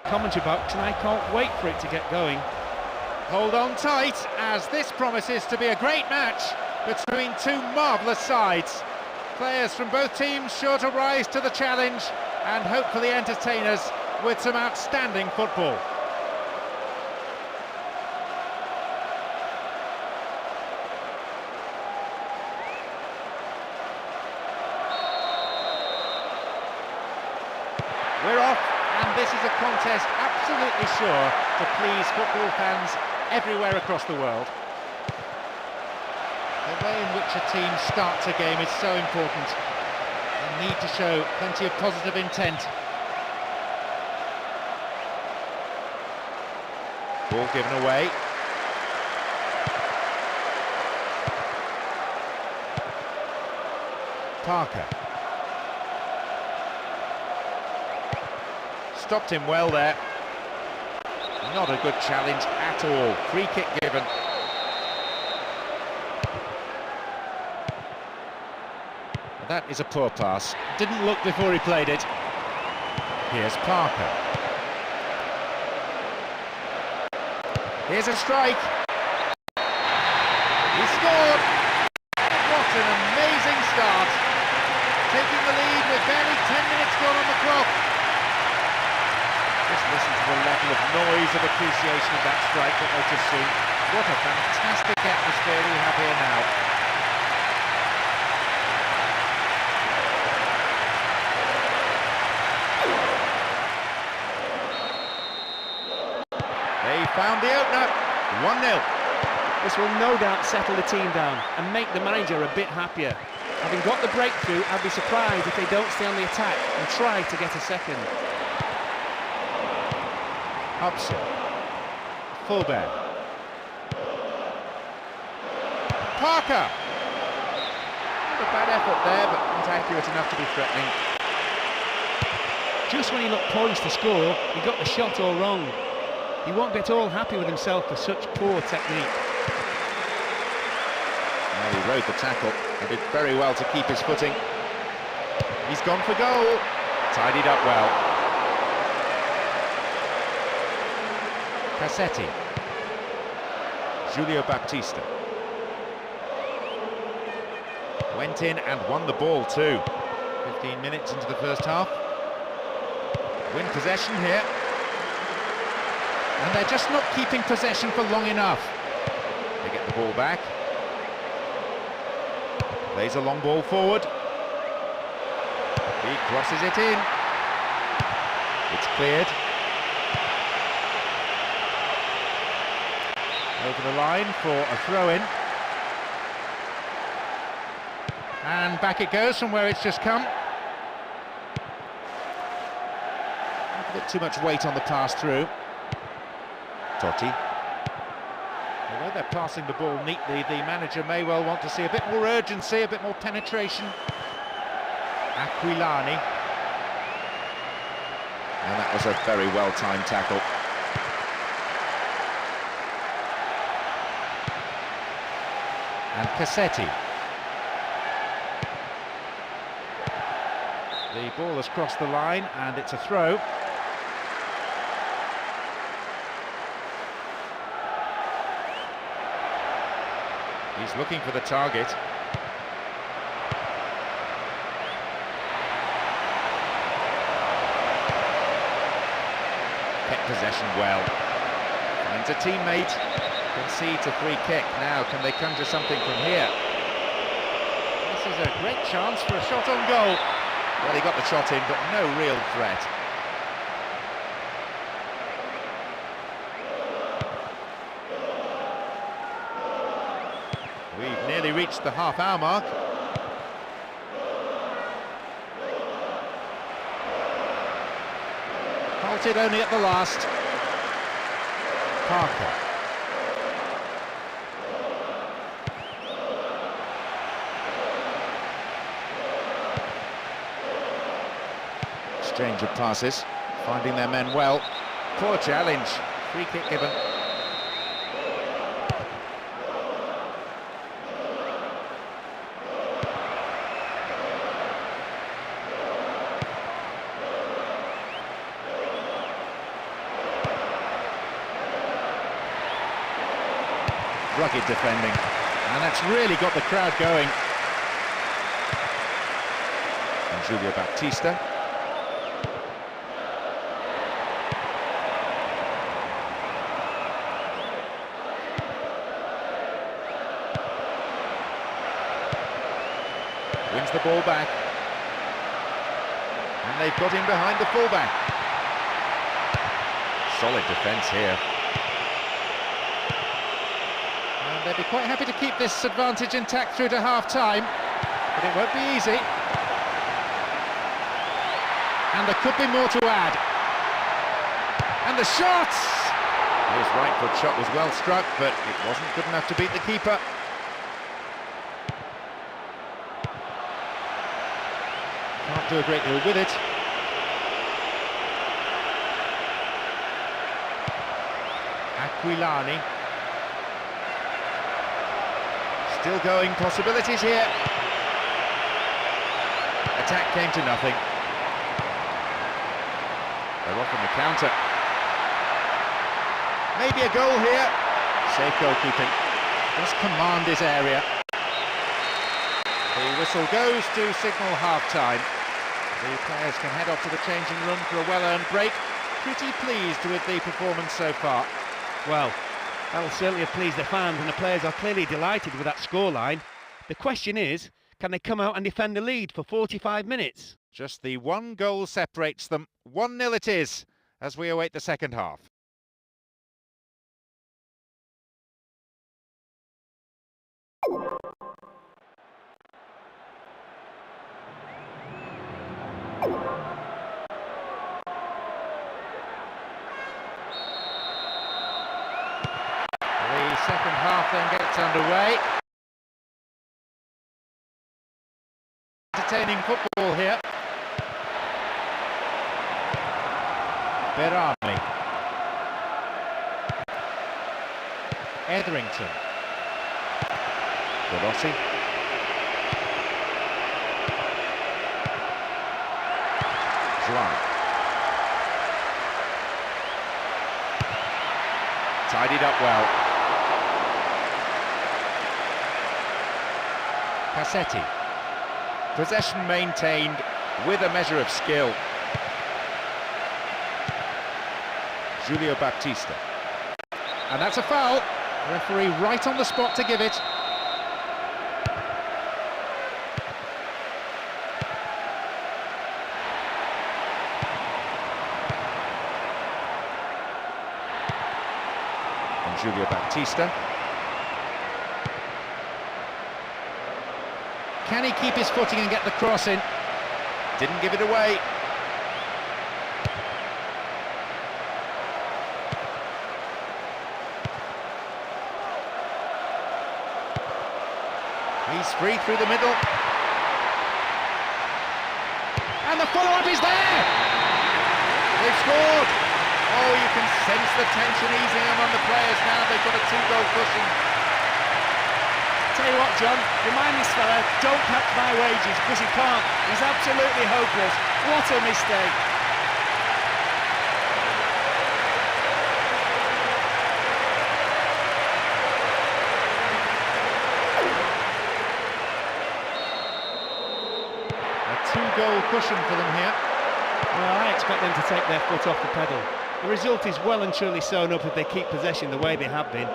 Commentary box, and I can't wait for it to get going. Hold on tight, as this promises to be a great match between two marvellous sides. Players from both teams sure to rise to the challenge and hopefully entertain us with some outstanding football. We're off, and this is a contest absolutely sure to please football fans everywhere across the world. The way in which a team starts a game is so important. They need to show plenty of positive intent. Ball given away. Parker. Stopped him well there. Not a good challenge at all. Free kick given. That is a poor pass. Didn't look before he played it. Here's Parker. Here's a strike. He scored! What an amazing start. Taking the lead with barely 10 minutes gone on the clock. Just listen to the level of noise of appreciation of that strike that they just seen. What a fantastic atmosphere we have here now. They found the opener. 1-0. This will no doubt settle the team down and make the manager a bit happier. Having got the breakthrough, I'd be surprised if they don't stay on the attack and try to get a second. Upson. Fullback. Parker. Not a bad effort there, but not accurate enough to be threatening. Just when he looked poised to score, he got the shot all wrong. He won't be at all happy with himself for such poor technique. Well, he rode the tackle and did very well to keep his footing. He's gone for goal. Tidied up well. Cassetti. Giulio Baptista. Went in and won the ball too. 15 minutes into the first half. Win possession here. And they're just not keeping possession for long enough. They get the ball back. Plays a long ball forward. He crosses it in. It's cleared. Over the line for a throw-in. And back it goes from where it's just come. A bit too much weight on the pass through. Totti. Although they're passing the ball neatly, the manager may well want to see a bit more urgency, a bit more penetration. Aquilani. And that was a very well-timed tackle. And Cassetti. The ball has crossed the line and it's a throw. He's looking for the target. Kept possession well. Finds a teammate. Concedes a free kick. Now, can they conjure something from here? This is a great chance for a shot on goal. Well, he got the shot in, but no real threat. We've nearly reached the half-hour mark. Halted only at the last. Parker. Exchange of passes, finding their men well. Poor challenge. Free kick given. Rugged defending, and that's really got the crowd going. And Giulio Baptista. Wins the ball back. And they've got in behind the fullback. Solid defence here. They'd be quite happy to keep this advantage intact through to half-time, but it won't be easy. And there could be more to add. And the shot! His right foot shot was well struck, but it wasn't good enough to beat the keeper. Can't do a great deal with it. Aquilani. Still going, possibilities here. Attack came to nothing. They're off on the counter. Maybe a goal here. Safe goalkeeping. Just command his area. The whistle goes to signal half-time. The players can head off to the changing room for a well-earned break. Pretty pleased with the performance so far. Well, that'll certainly have pleased the fans, and the players are clearly delighted with that scoreline. The question is, can they come out and defend the lead for 45 minutes? Just the one goal separates them. 1-0 it is, as we await the second half. half then gets underway. Entertaining football here. Berami. Etherington. De Rossi. Juan. Tidied up well. Cassetti. Possession maintained with a measure of skill. Julio Baptista. And that's a foul. Referee right on the spot to give it. And Julio Baptista. Can he keep his footing and get the cross in? Didn't give it away. He's free through the middle. And the follow-up is there! They've scored! Oh, you can sense the tension easing among the players now. They've got a 2-goal cushion. Tell you what, John, remind this fella, don't catch my wages, because he can't. He's absolutely hopeless. What a mistake. A 2-goal cushion for them here. Well, I expect them to take their foot off the pedal. The result is well and truly sewn up if they keep possession the way they have been.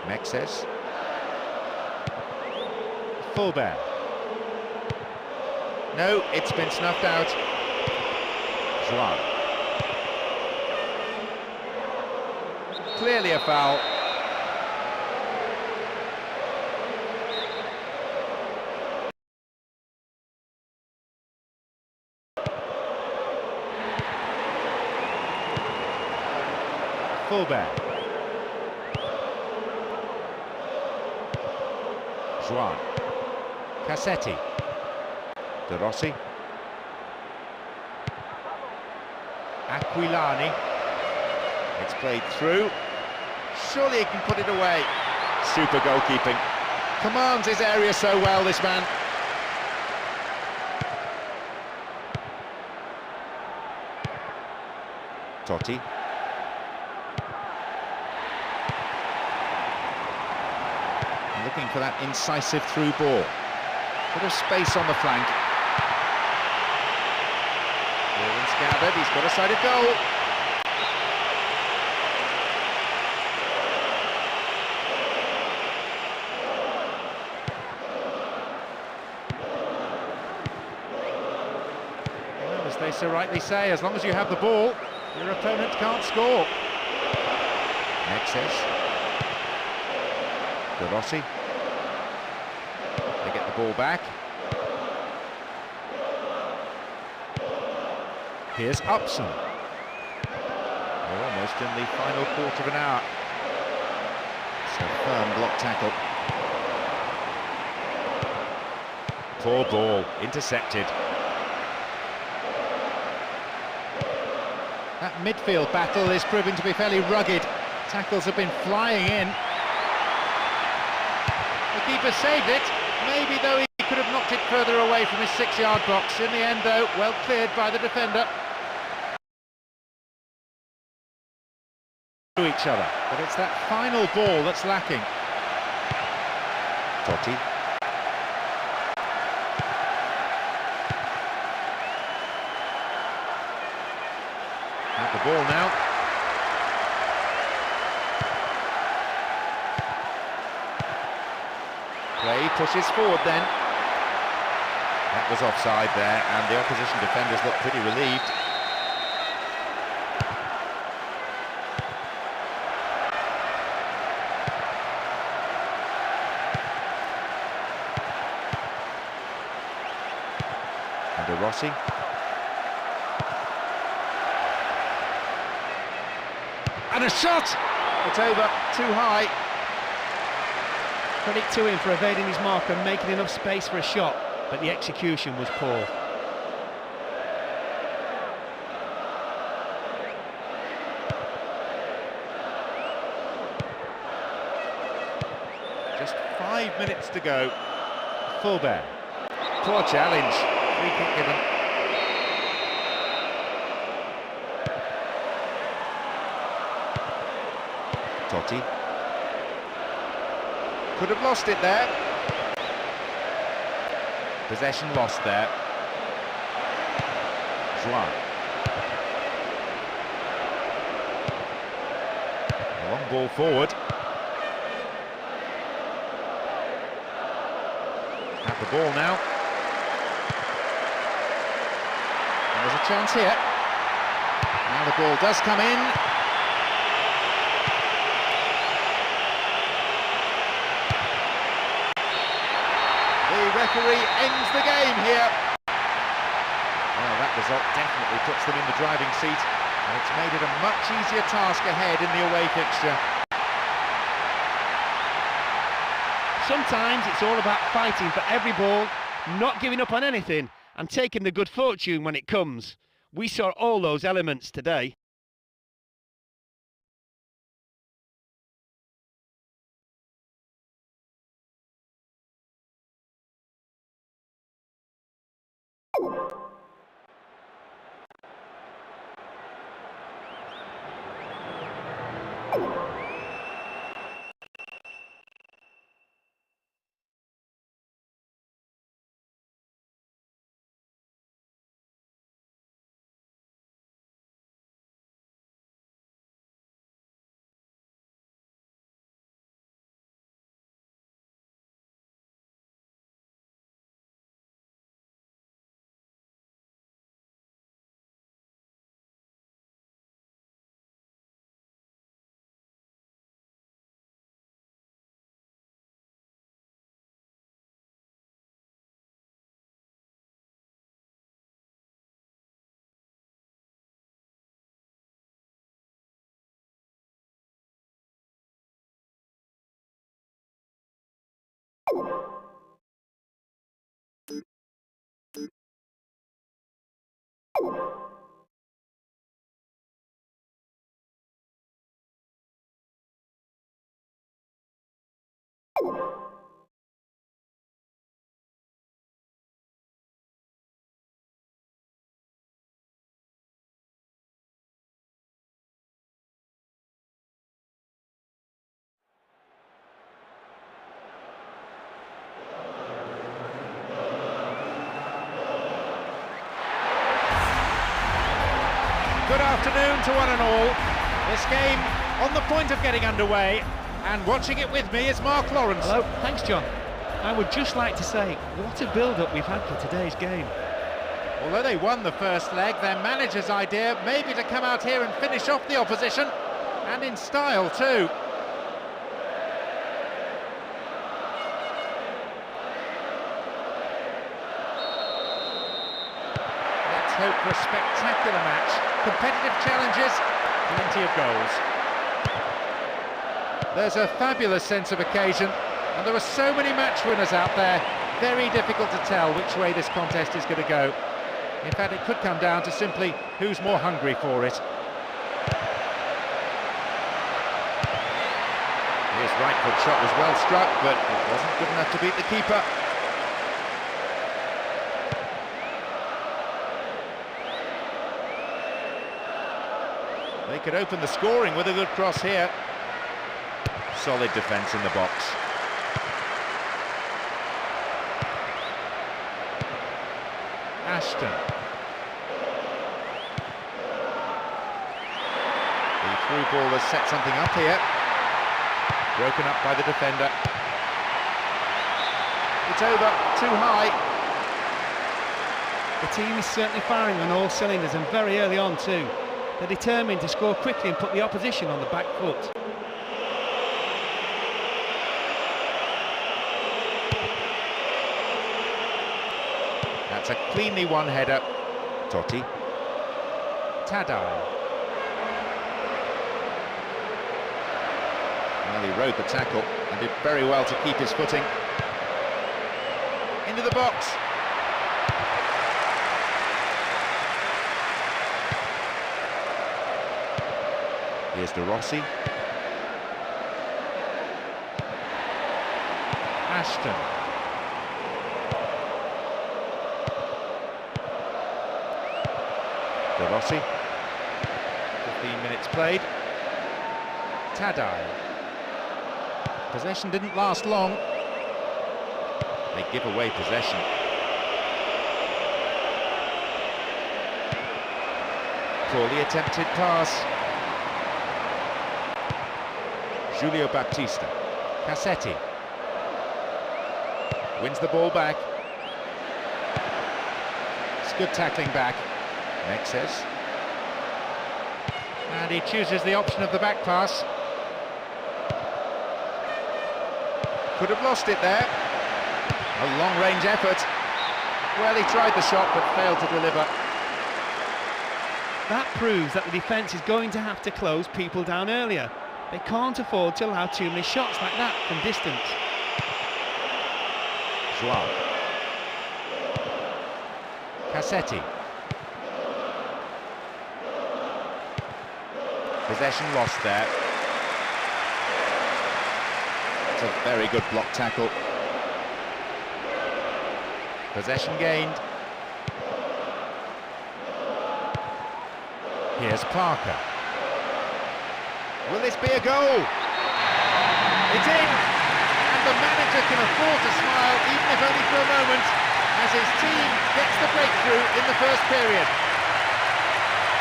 Mexes. Fullback. No, it's been snuffed out. Juan. Clearly a foul. Fullback. Juan. Cassetti. De Rossi. Aquilani. It's played through. Surely he can put it away. Super goalkeeping. Commands his area so well, this man. Totti. Looking for that incisive through ball. Bit of space on the flank. Ball's gathered, he's got a side of goal. Well, as they so rightly say, as long as you have the ball, your opponent can't score. Mexes. De Rossi. They get the ball back. Here's Upson. We're almost in the final quarter of an hour. It's a firm block tackle. Poor ball, intercepted. That midfield battle is proving to be fairly rugged. Tackles have been flying in. The keeper saved it. Maybe, though, he could have knocked it further away from his 6-yard box. In the end, though, well cleared by the defender. To each other, but it's that final ball that's lacking. Totti. At the ball now. Play pushes forward then. That was offside there, and the opposition defenders look pretty relieved. And De Rossi. And a shot! It's over, too high. Credit to him for evading his marker and making enough space for a shot, but the execution was poor. Just 5 minutes to go. Fullback. Poor challenge. Free kick given. Totti. Could have lost it there. Possession lost there. Joao. A long ball forward. Have the ball now. And there's a chance here. Now the ball does come in. The referee ends the game here. Well, that result definitely puts them in the driving seat, and it's made it a much easier task ahead in the away fixture. Sometimes it's all about fighting for every ball, not giving up on anything, and taking the good fortune when it comes. We saw all those elements today. Good afternoon to one and all. This game on the point of getting underway, and watching it with me is Mark Lawrence. Hello, thanks John. I would just like to say, what a build-up we've had for today's game. Although they won the first leg, their manager's idea may be to come out here and finish off the opposition, and in style too. Let's hope for a spectacular match. Competitive challenges, plenty of goals. There's a fabulous sense of occasion, and there are so many match winners out there. Very difficult to tell which way this contest is going to go. In fact, it could come down to simply who's more hungry for it. His right foot shot was well struck, but it wasn't good enough to beat the keeper. They could open the scoring with a good cross here. Solid defence in the box. Ashton. The through ball has set something up here. Broken up by the defender. It's over, too high. The team is certainly firing on all cylinders, and very early on too. They're determined to score quickly and put the opposition on the back foot. That's a cleanly won header. Totti. Tadai. Well, he rode the tackle and did very well to keep his footing. Into the box. Here's De Rossi. Ashton. De Rossi. 15 minutes played. Tadai. Possession didn't last long. They give away possession. Poorly attempted pass. Giulio Baptista. Cassetti. Wins the ball back. It's good tackling back. Mexes. And he chooses the option of the back pass. Could have lost it there. A long-range effort. Well, he tried the shot but failed to deliver. That proves that the defence is going to have to close people down earlier. They can't afford to allow too many shots like that from distance. Joao. Cassetti. Possession lost there. It's a very good block tackle. Possession gained. Here's Parker. Will this be a goal? It's in! And the manager can afford to smile, even if only for a moment, as his team gets the breakthrough in the first period.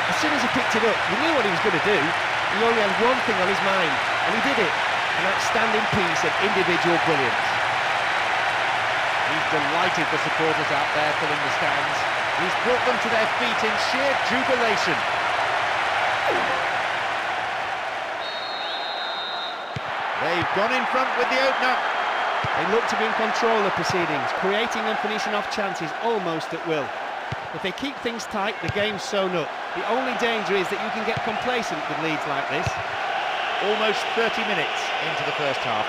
As soon as he picked it up, he knew what he was going to do. He only had one thing on his mind, and he did it. An outstanding piece of individual brilliance. He's delighted the supporters out there filling the stands. He's brought them to their feet in sheer jubilation. They've gone in front with the opener. They look to be in control of proceedings, creating and finishing off chances almost at will. If they keep things tight, the game's sewn up. The only danger is that you can get complacent with leads like this. Almost 30 minutes into the first half.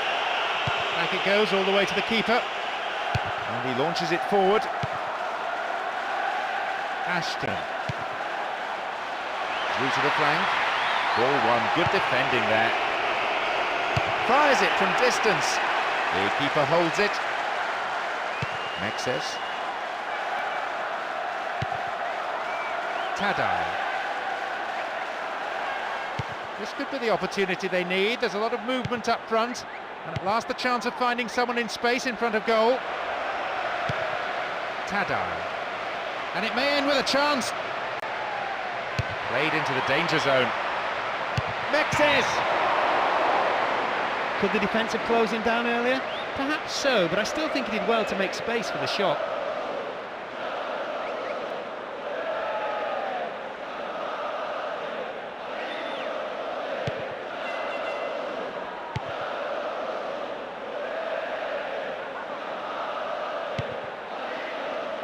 Back it goes all the way to the keeper. And he launches it forward. Ashton. Through to the flank. Ball won, good defending there. Fires it from distance. The keeper holds it. Mexes. Tadai. This could be the opportunity they need. There's a lot of movement up front. And at last the chance of finding someone in space in front of goal. Tadai. And it may end with a chance. Played into the danger zone. Mexes! Could the defence have closed him down earlier? Perhaps so, but I still think he did well to make space for the shot.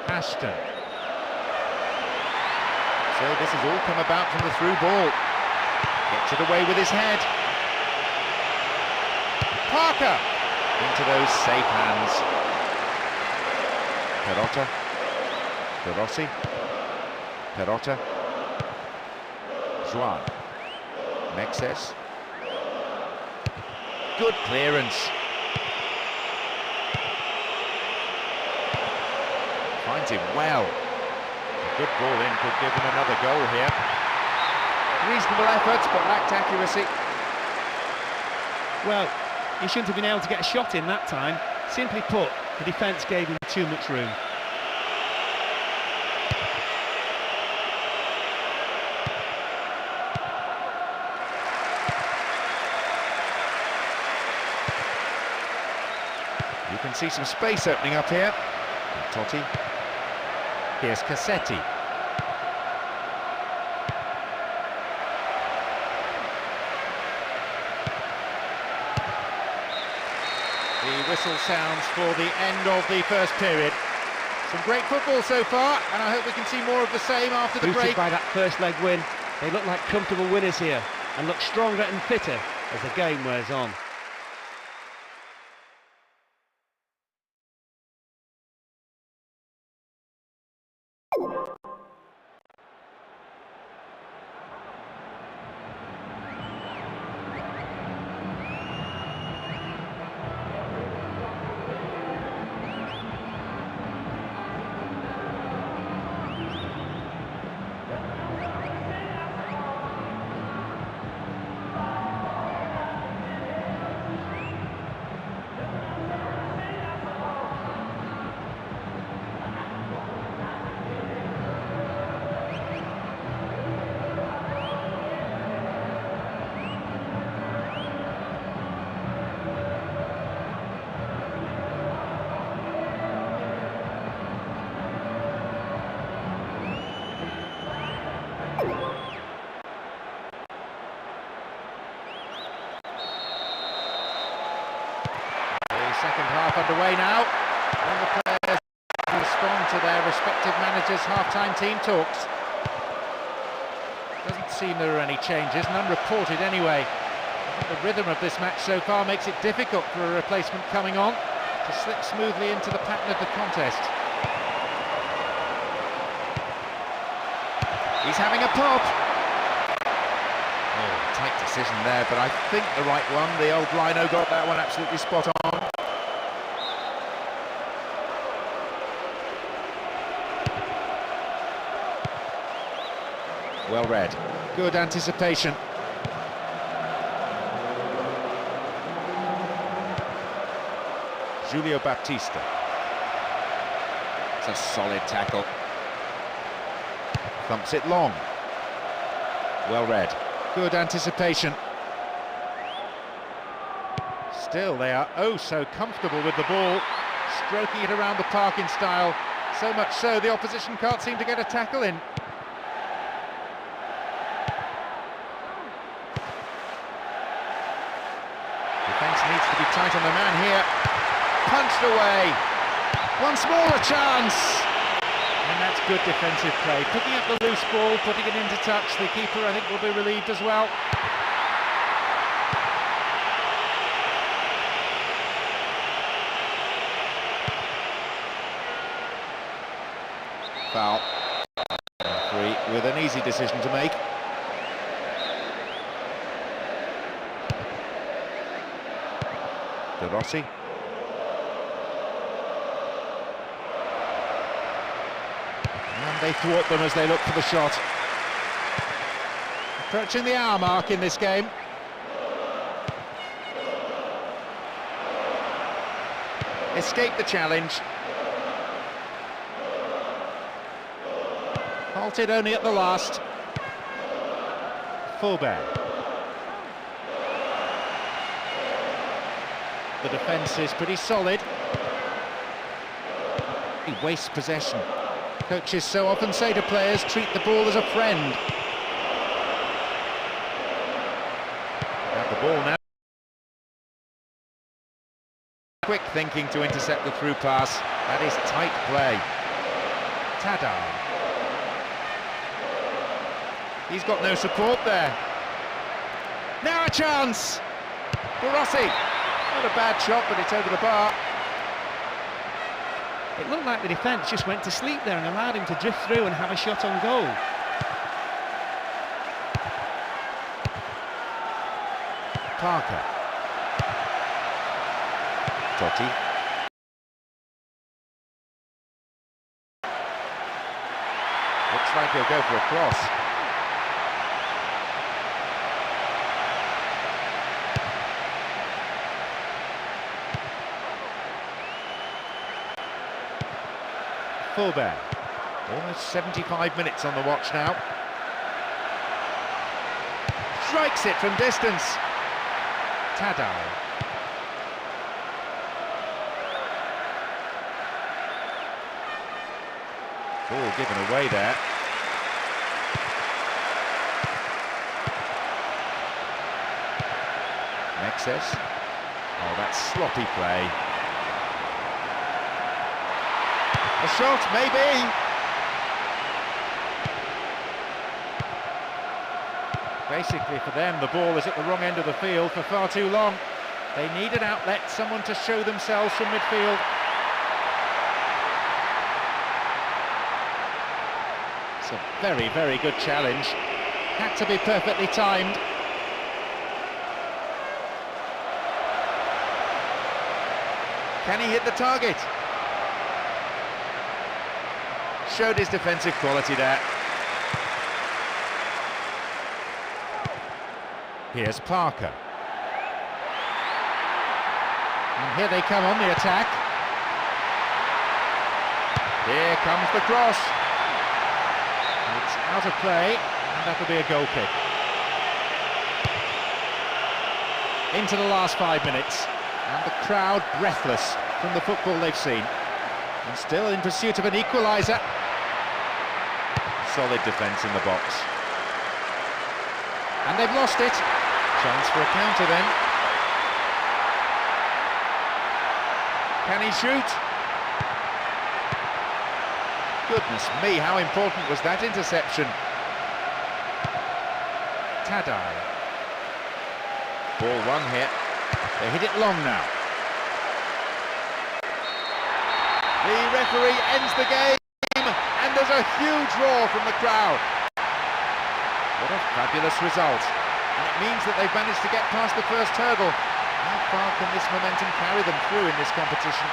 Ashton. So this has all come about from the through ball. Gets it away with his head. Parker! Into those safe hands. Perotta. De Rossi. Perotta. Joao. Mexes. Good clearance. Finds him well. A good ball in could give him another goal here. Reasonable efforts, but lacked accuracy. Well, he shouldn't have been able to get a shot in that time. Simply put, the defence gave him too much room. You can see some space opening up here. Totti. Here's Cassetti. The whistle sounds for the end of the first period. Some great football so far, and I hope we can see more of the same after the Boosted break. by that first leg win, they look like comfortable winners here and look stronger and fitter as the game wears on. half underway now, and the players respond to their respective managers' half-time team talks. Doesn't seem there are any changes, none reported anyway. I think the rhythm of this match so far makes it difficult for a replacement coming on to slip smoothly into the pattern of the contest. He's having a pop. Oh, tight decision there, but I think the right one. The old Rhino got that one absolutely spot on. Well read. Good anticipation. Julio Baptista. It's a solid tackle. Thumps it long. Well read. Good anticipation. Still, they are oh so comfortable with the ball, stroking it around the park in style. So much so, the opposition can't seem to get a tackle in. Defence needs to be tight on the man here. Punched away. Once more a chance. And that's good defensive play. Picking up the loose ball, putting it into touch. The keeper, I think, will be relieved as well. Foul. Referee with an easy decision to make. De Rossi. And they thwart them as they look for the shot. Approaching the hour mark in this game. Escaped the challenge. Halted only at the last. Fullback. The defence is pretty solid. He wastes possession. Coaches so often say to players, treat the ball as a friend. Have the ball now. Quick thinking to intercept the through pass. That is tight play. Tadar. He's got no support there. Now a chance! For Rossi. Not a bad shot, but it's over the bar. It looked like the defence just went to sleep there and allowed him to drift through and have a shot on goal. Parker. Totti. Looks like he'll go for a cross. Fullback. Almost 75 minutes on the watch now. Strikes it from distance. Tadal. Ball given away there. Mexes. Oh, that's sloppy play. A shot, maybe. Basically for them, the ball is at the wrong end of the field for far too long. They need an outlet, someone to show themselves from midfield. It's a very, very good challenge. Had to be perfectly timed. Can he hit the target? Showed his defensive quality there. Here's Parker. And here they come on the attack. Here comes the cross. It's out of play, and that'll be a goal kick. Into the last 5 minutes, and the crowd breathless from the football they've seen. And still in pursuit of an equaliser. Solid defence in the box. And they've lost it. Chance for a counter then. Can he shoot? Goodness me, how important was that interception? Tadai. Ball one here. They hit it long now. The referee ends the game, and there's a huge roar from the crowd. What a fabulous result. And it means that they've managed to get past the first hurdle. How far can this momentum carry them through in this competition?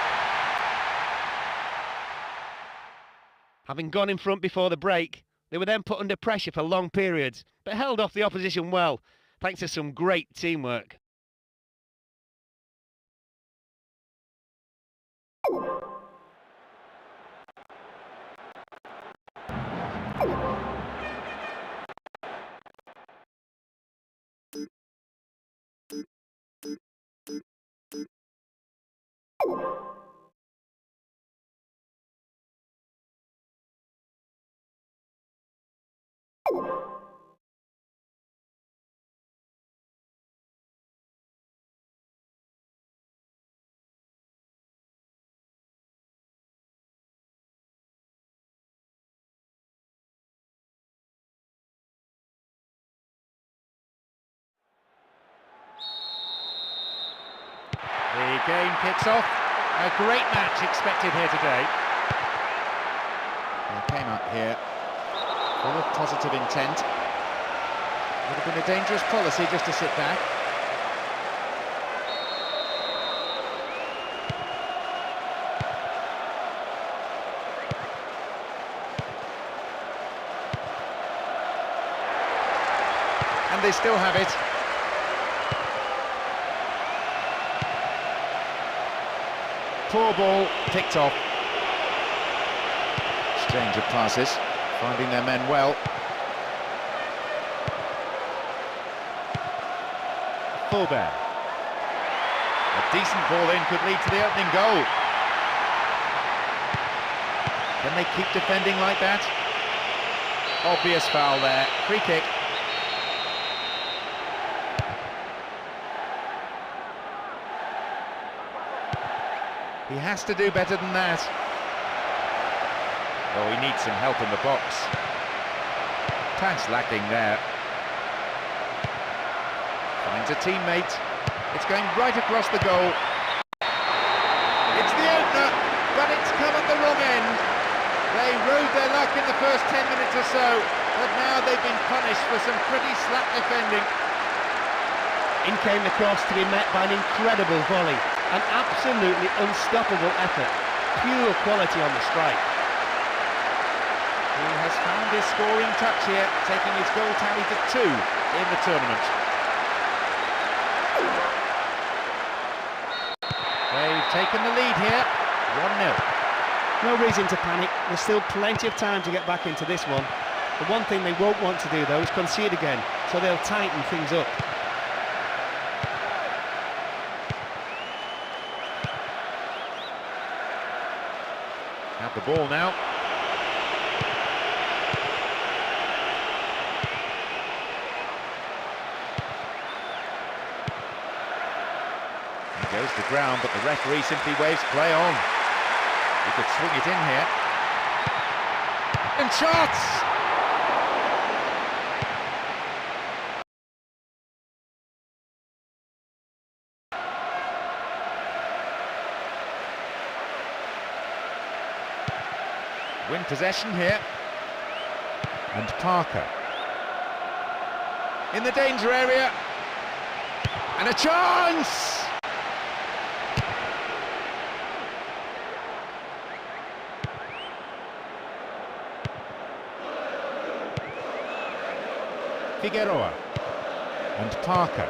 Having gone in front before the break, they were then put under pressure for long periods, but held off the opposition well, thanks to some great teamwork. The game kicks off. A great match expected here today. They came up here full of positive intent. Would have been a dangerous policy just to sit back. And they still have it. Poor ball, picked off. Exchange of passes, finding their men well. Fullback. A decent ball in could lead to the opening goal. Can they keep defending like that? Obvious foul there, free kick. He has to do better than that. Oh, he needs some help in the box. Pass lacking there. Finds a teammate. It's going right across the goal. It's the opener, but it's come at the wrong end. They rode their luck in the first 10 minutes or so, but now they've been punished for some pretty slack defending. In came the cross to be met by an incredible volley. An absolutely unstoppable effort. Pure quality on the strike. He has found his scoring touch here, taking his goal tally to 2 in the tournament. They've taken the lead here, 1-0. No reason to panic. There's still plenty of time to get back into this one. The one thing they won't want to do, though, is concede again, so they'll tighten things up. Have the ball now. He goes to ground, but the referee simply waves play on. He could swing it in here. And shots! Win possession here. And Parker. In the danger area. And a chance! Figueroa. And Parker.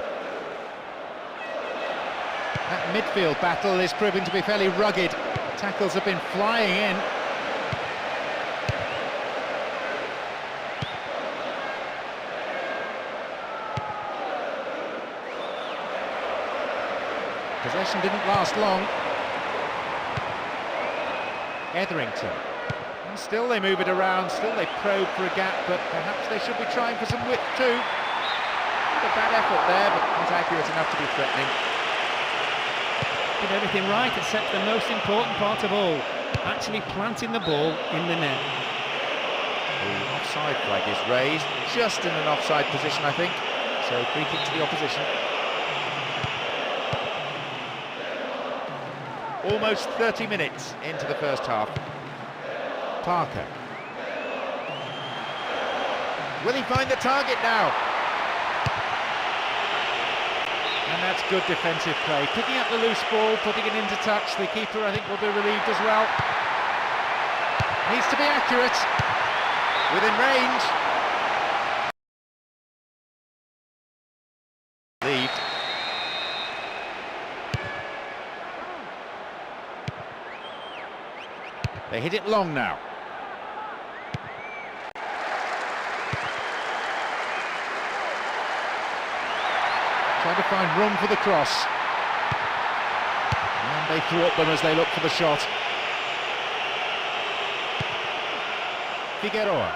That midfield battle is proving to be fairly rugged. Tackles have been flying in. Possession didn't last long. Etherington. And still they move it around, still they probe for a gap, but perhaps they should be trying for some width too. A bad effort there, but not accurate enough to be threatening. did everything right except the most important part of all, actually planting the ball in the net. The offside flag is raised, just in an offside position, I think. So free kick to the opposition. Almost 30 minutes into the first half. Parker. Will he find the target now? And that's good defensive play. Picking up the loose ball, putting it into touch. The keeper, I think, will be relieved as well. Needs to be accurate. Within range. Lead. They hit it long now. Trying to find room for the cross. And they thwart them as they look for the shot. Figueroa.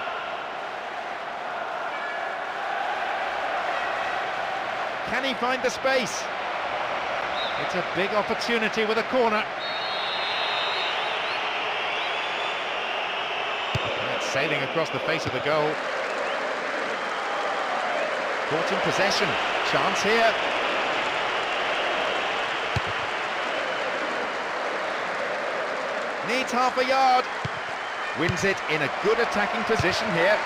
Can he find the space? It's a big opportunity with a corner. It's sailing across the face of the goal. Caught in possession. Chance here. Needs half a yard. Wins it in a good attacking position here.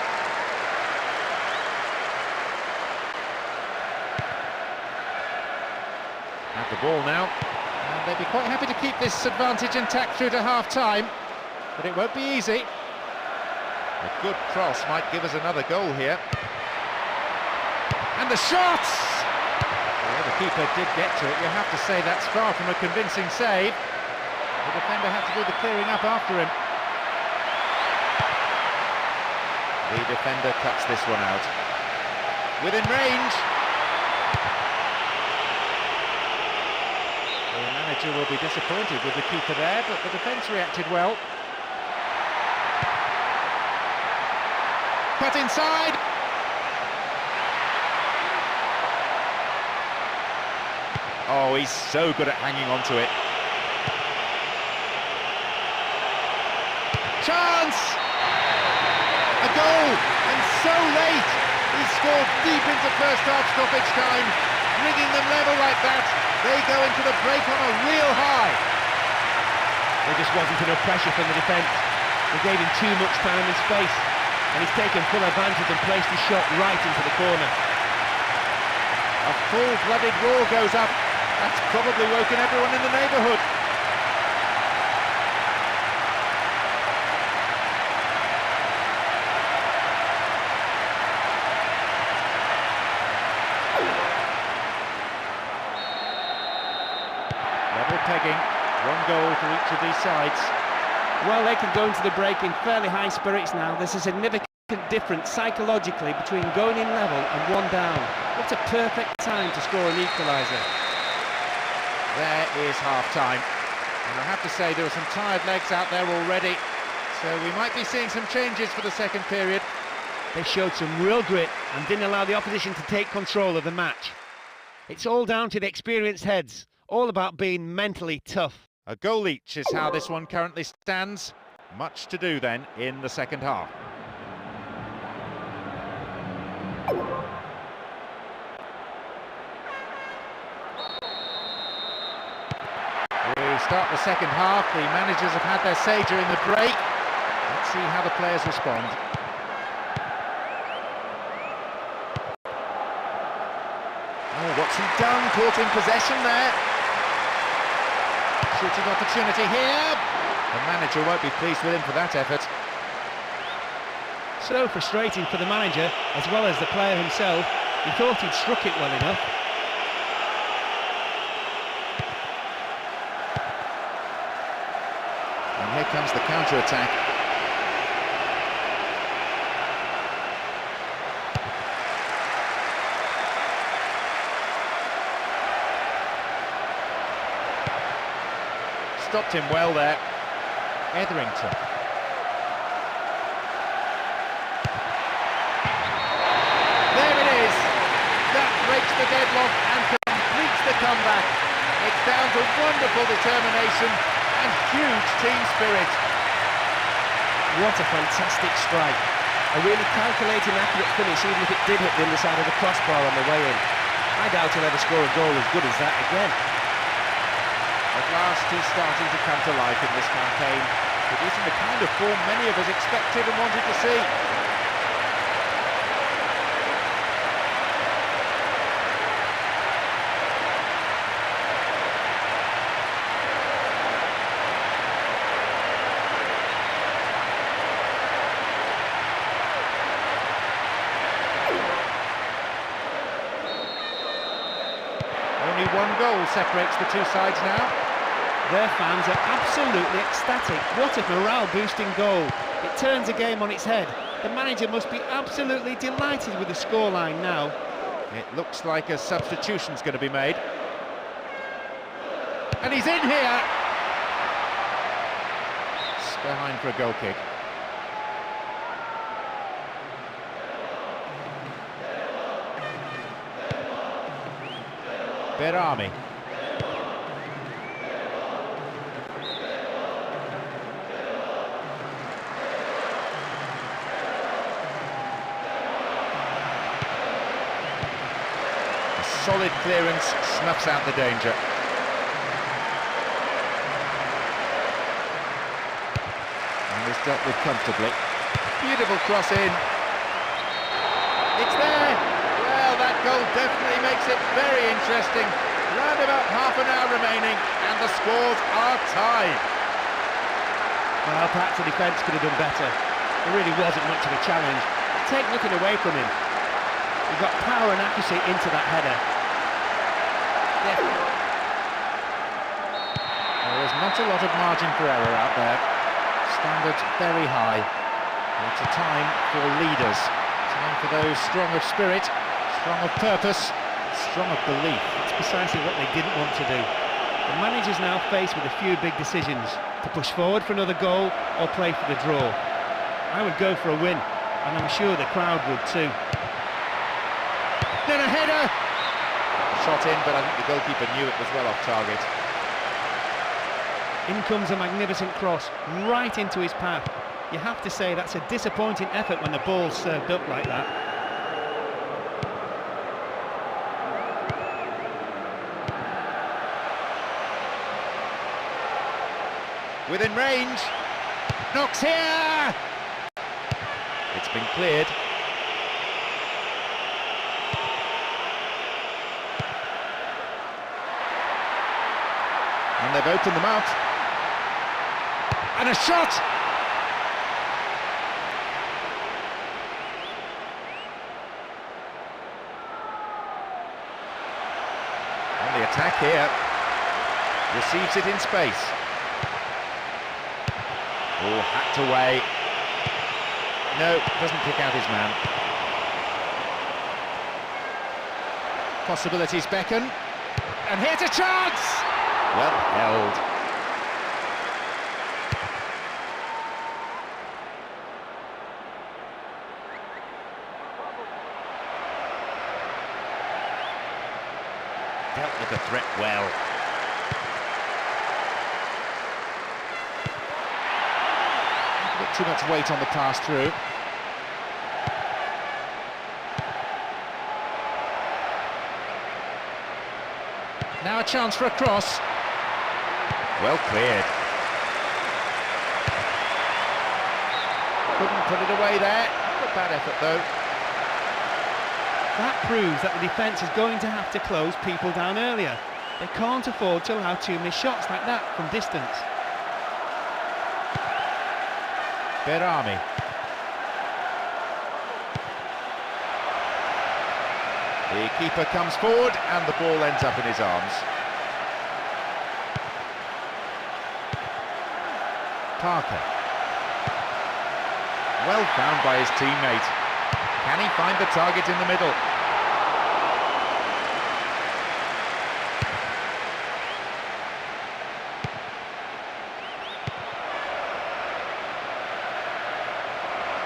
Have the ball now. And they'd be quite happy to keep this advantage intact through to half-time. But it won't be easy. A good cross might give us another goal here. And the shot! Well, the keeper did get to it. You have to say that's far from a convincing save. The defender had to do the clearing up after him. The defender cuts this one out. Within range. The manager will be disappointed with the keeper there, but the defence reacted well. Cut inside. Oh, he's so good at hanging on to it. Chance! A goal, and so late. He scored deep into first half stoppage time, bringing them level like that. They go into the break on a real high. There just wasn't enough pressure from the defence. They gave him too much time and space, and he's taken full advantage and placed his shot right into the corner. A full-blooded roar goes up. That's probably woken everyone in the neighbourhood. Level pegging, one goal for each of these sides. Well, they can go into the break in fairly high spirits now. There's a significant difference psychologically between going in level and one down. What a perfect time to score an equaliser. There is half-time. And I have to say there are some tired legs out there already. So we might be seeing some changes for the second period. They showed some real grit and didn't allow the opposition to take control of the match. It's all down to the experienced heads. All about being mentally tough. A goal each is how this one currently stands. Much to do then in the second half. We start the second half. The managers have had their say during the break. Let's see how the players respond. Oh, what's he done? Caught in possession there. Shooting opportunity here. The manager won't be pleased with him for that effort. So frustrating for the manager as well as the player himself. He thought he'd struck it well enough. And here comes the counter-attack. Stopped him well there. Etherington. There it is. That breaks the deadlock and completes the comeback. It's down to wonderful determination and huge team spirit. What a fantastic strike. A really calculated and accurate finish, even if it did hit the underside of the crossbar on the way in. I doubt he'll ever score a goal as good as that again. At last he's starting to come to life in this campaign, producing the kind of form many of us expected and wanted to see. Only one goal separates the two sides now. Their fans are absolutely ecstatic. What a morale-boosting goal. It turns a game on its head. The manager must be absolutely delighted with the scoreline now. It looks like a substitution's going to be made. And he's in here! It's behind for a goal kick. Berami. A solid clearance snuffs out the danger. And is dealt with comfortably. Beautiful cross in. It's there! Well, that goal definitely makes it very interesting. Round about half an hour remaining, and the scores are tied. Well, perhaps the defence could have done better. There really wasn't much of a challenge. Take nothing away from him. He got power and accuracy into that header. There is not a lot of margin for error out there. Standards very high. It's a time for leaders. Time for those strong of spirit, strong of purpose, strong of belief. It's precisely what they didn't want to do. The manager's now faced with a few big decisions: to push forward for another goal or play for the draw. I would go for a win, and I'm sure the crowd would too. Then a header! Shot in, but I think the goalkeeper knew it was well off target. In comes a magnificent cross, right into his path. You have to say that's a disappointing effort when the ball's served up like that. Within range. Knocks here! It's been cleared. And they've opened them out. And a shot! On the attack here. Receives it in space. Oh, hacked away. No, doesn't pick out his man. Possibilities beckon. And here's a chance! Well held. Dealt with the threat well. A bit too much weight on the pass through. Now a chance for a cross. Well cleared. Couldn't put it away there. Not a bad effort though. That proves that the defence is going to have to close people down earlier. They can't afford to allow too many shots like that from distance. Berami. The keeper comes forward and the ball ends up in his arms. Parker. Well found by his teammate. Can he find the target in the middle?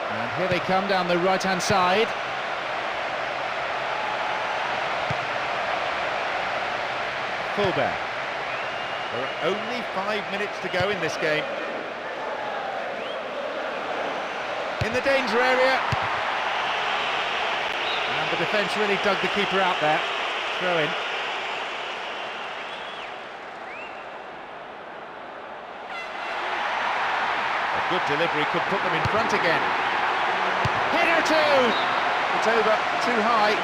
And here they come down the right-hand side. Fullback. There are only 5 minutes to go in this game. In the danger area. And the defence really dug the keeper out there. Throw in. A good delivery could put them in front again. Header too! It's over, too high.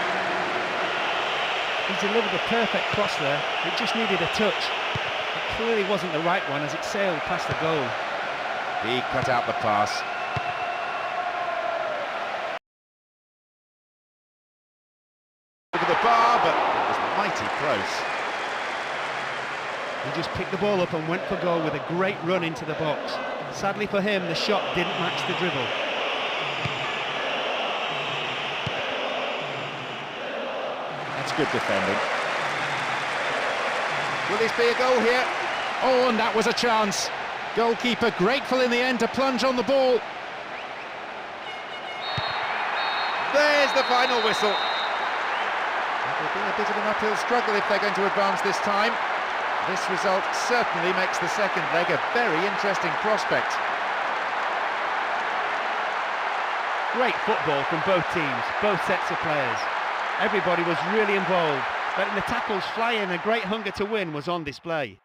He delivered the perfect cross there. It just needed a touch. It clearly wasn't the right one as it sailed past the goal. He cut out the pass. Over the bar, but it was mighty close. He just picked the ball up and went for goal with a great run into the box. Sadly for him, the shot didn't match the dribble. That's good defending. Will this be a goal here? Oh, and that was a chance. Goalkeeper grateful in the end to plunge on the ball. There's the final whistle. It will be a bit of an uphill struggle if they're going to advance this time. This result certainly makes the second leg a very interesting prospect. Great football from both teams, both sets of players. Everybody was really involved, letting the tackles fly in. A great hunger to win was on display.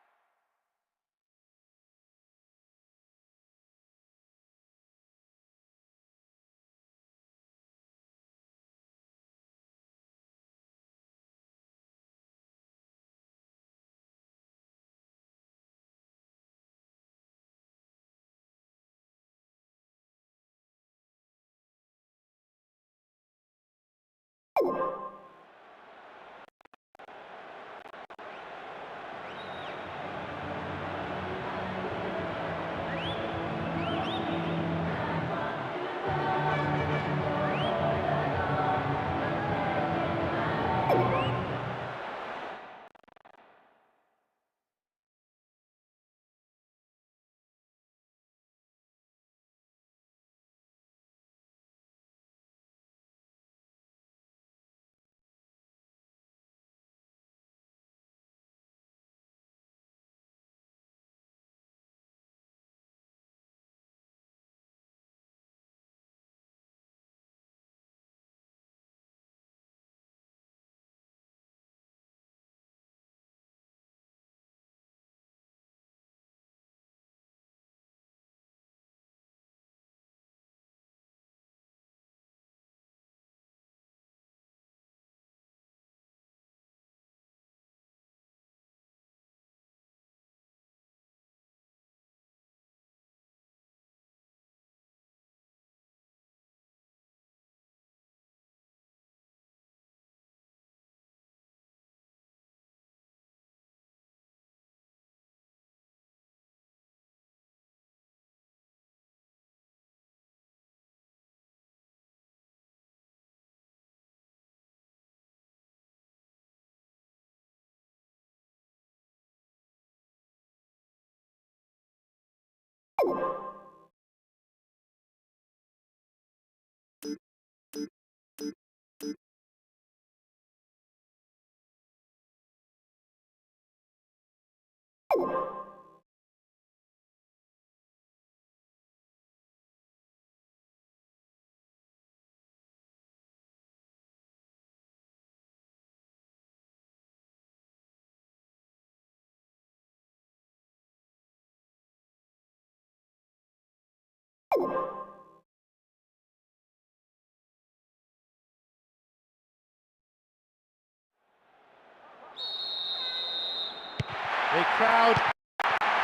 The crowd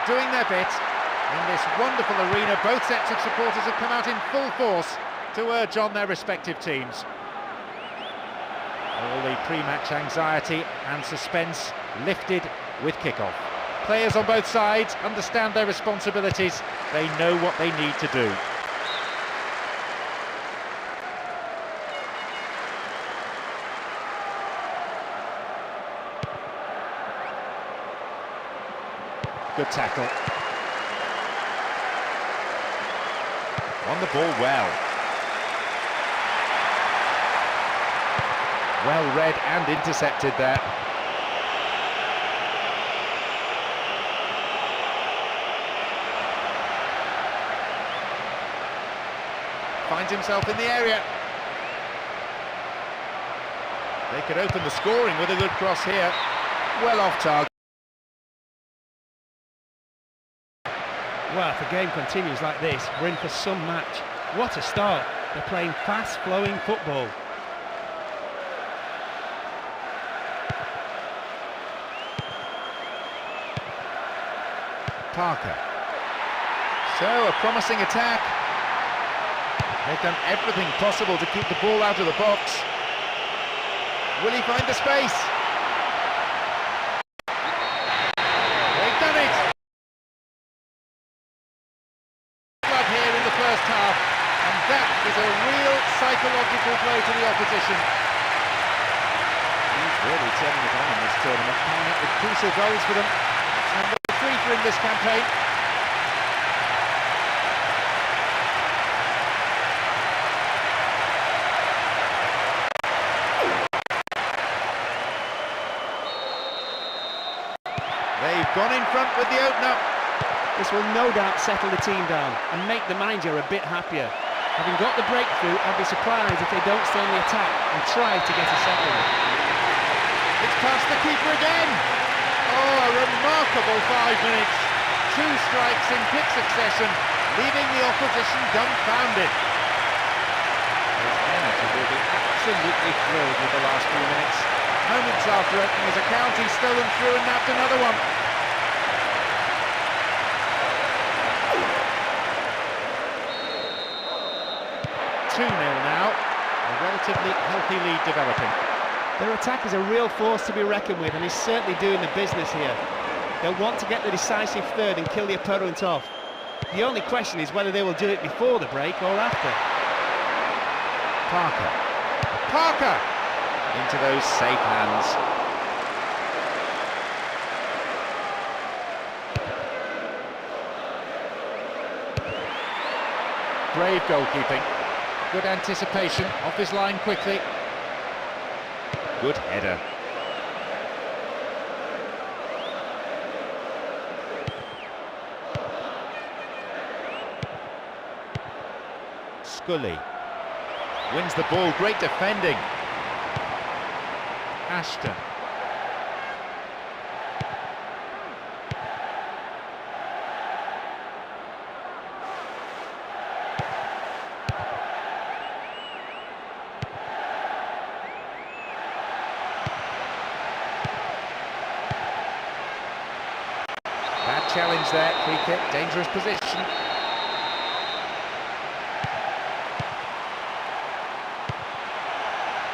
doing their bit in this wonderful arena. Both sets of supporters have come out in full force to urge on their respective teams. All the pre-match anxiety and suspense lifted with kick-off. Players on both sides understand their responsibilities. They know what they need to do. Good tackle. Won the ball well. Well read and intercepted there. finds himself in the area. They could open the scoring with a good cross here. Well off target. Well, if the game continues like this, we're in for some match. What a start. They're playing fast-flowing football. Parker. So, a promising attack. They've done everything possible to keep the ball out of the box. Will he find the space? They've done it! Blood here in the first half, and that is a real psychological blow to the opposition. He's really turning it on in this tournament, coming up with crucial goals for them. It's number 3 for him this campaign. They've gone in front with the opener. This will no doubt settle the team down and make the manager a bit happier. Having got the breakthrough, I'd be surprised if they don't stay on the attack and try to get a second. It's past the keeper again. Oh, a remarkable 5 minutes. 2 strikes in quick succession, leaving the opposition dumbfounded. His manager will be absolutely thrilled with the last few minutes. Moments after opening his account, he's stolen through and nabbed another one. Two 0 now. A relatively healthy lead developing. Their attack is a real force to be reckoned with, and is certainly doing the business here. They'll want to get the decisive third and kill the opponent off. The only question is whether they will do it before the break or after. Parker! Into those safe hands. Brave goalkeeping. Good anticipation, off his line quickly. Good header. Scully wins the ball, great defending. Ashton. Bad challenge there, free kick, dangerous position.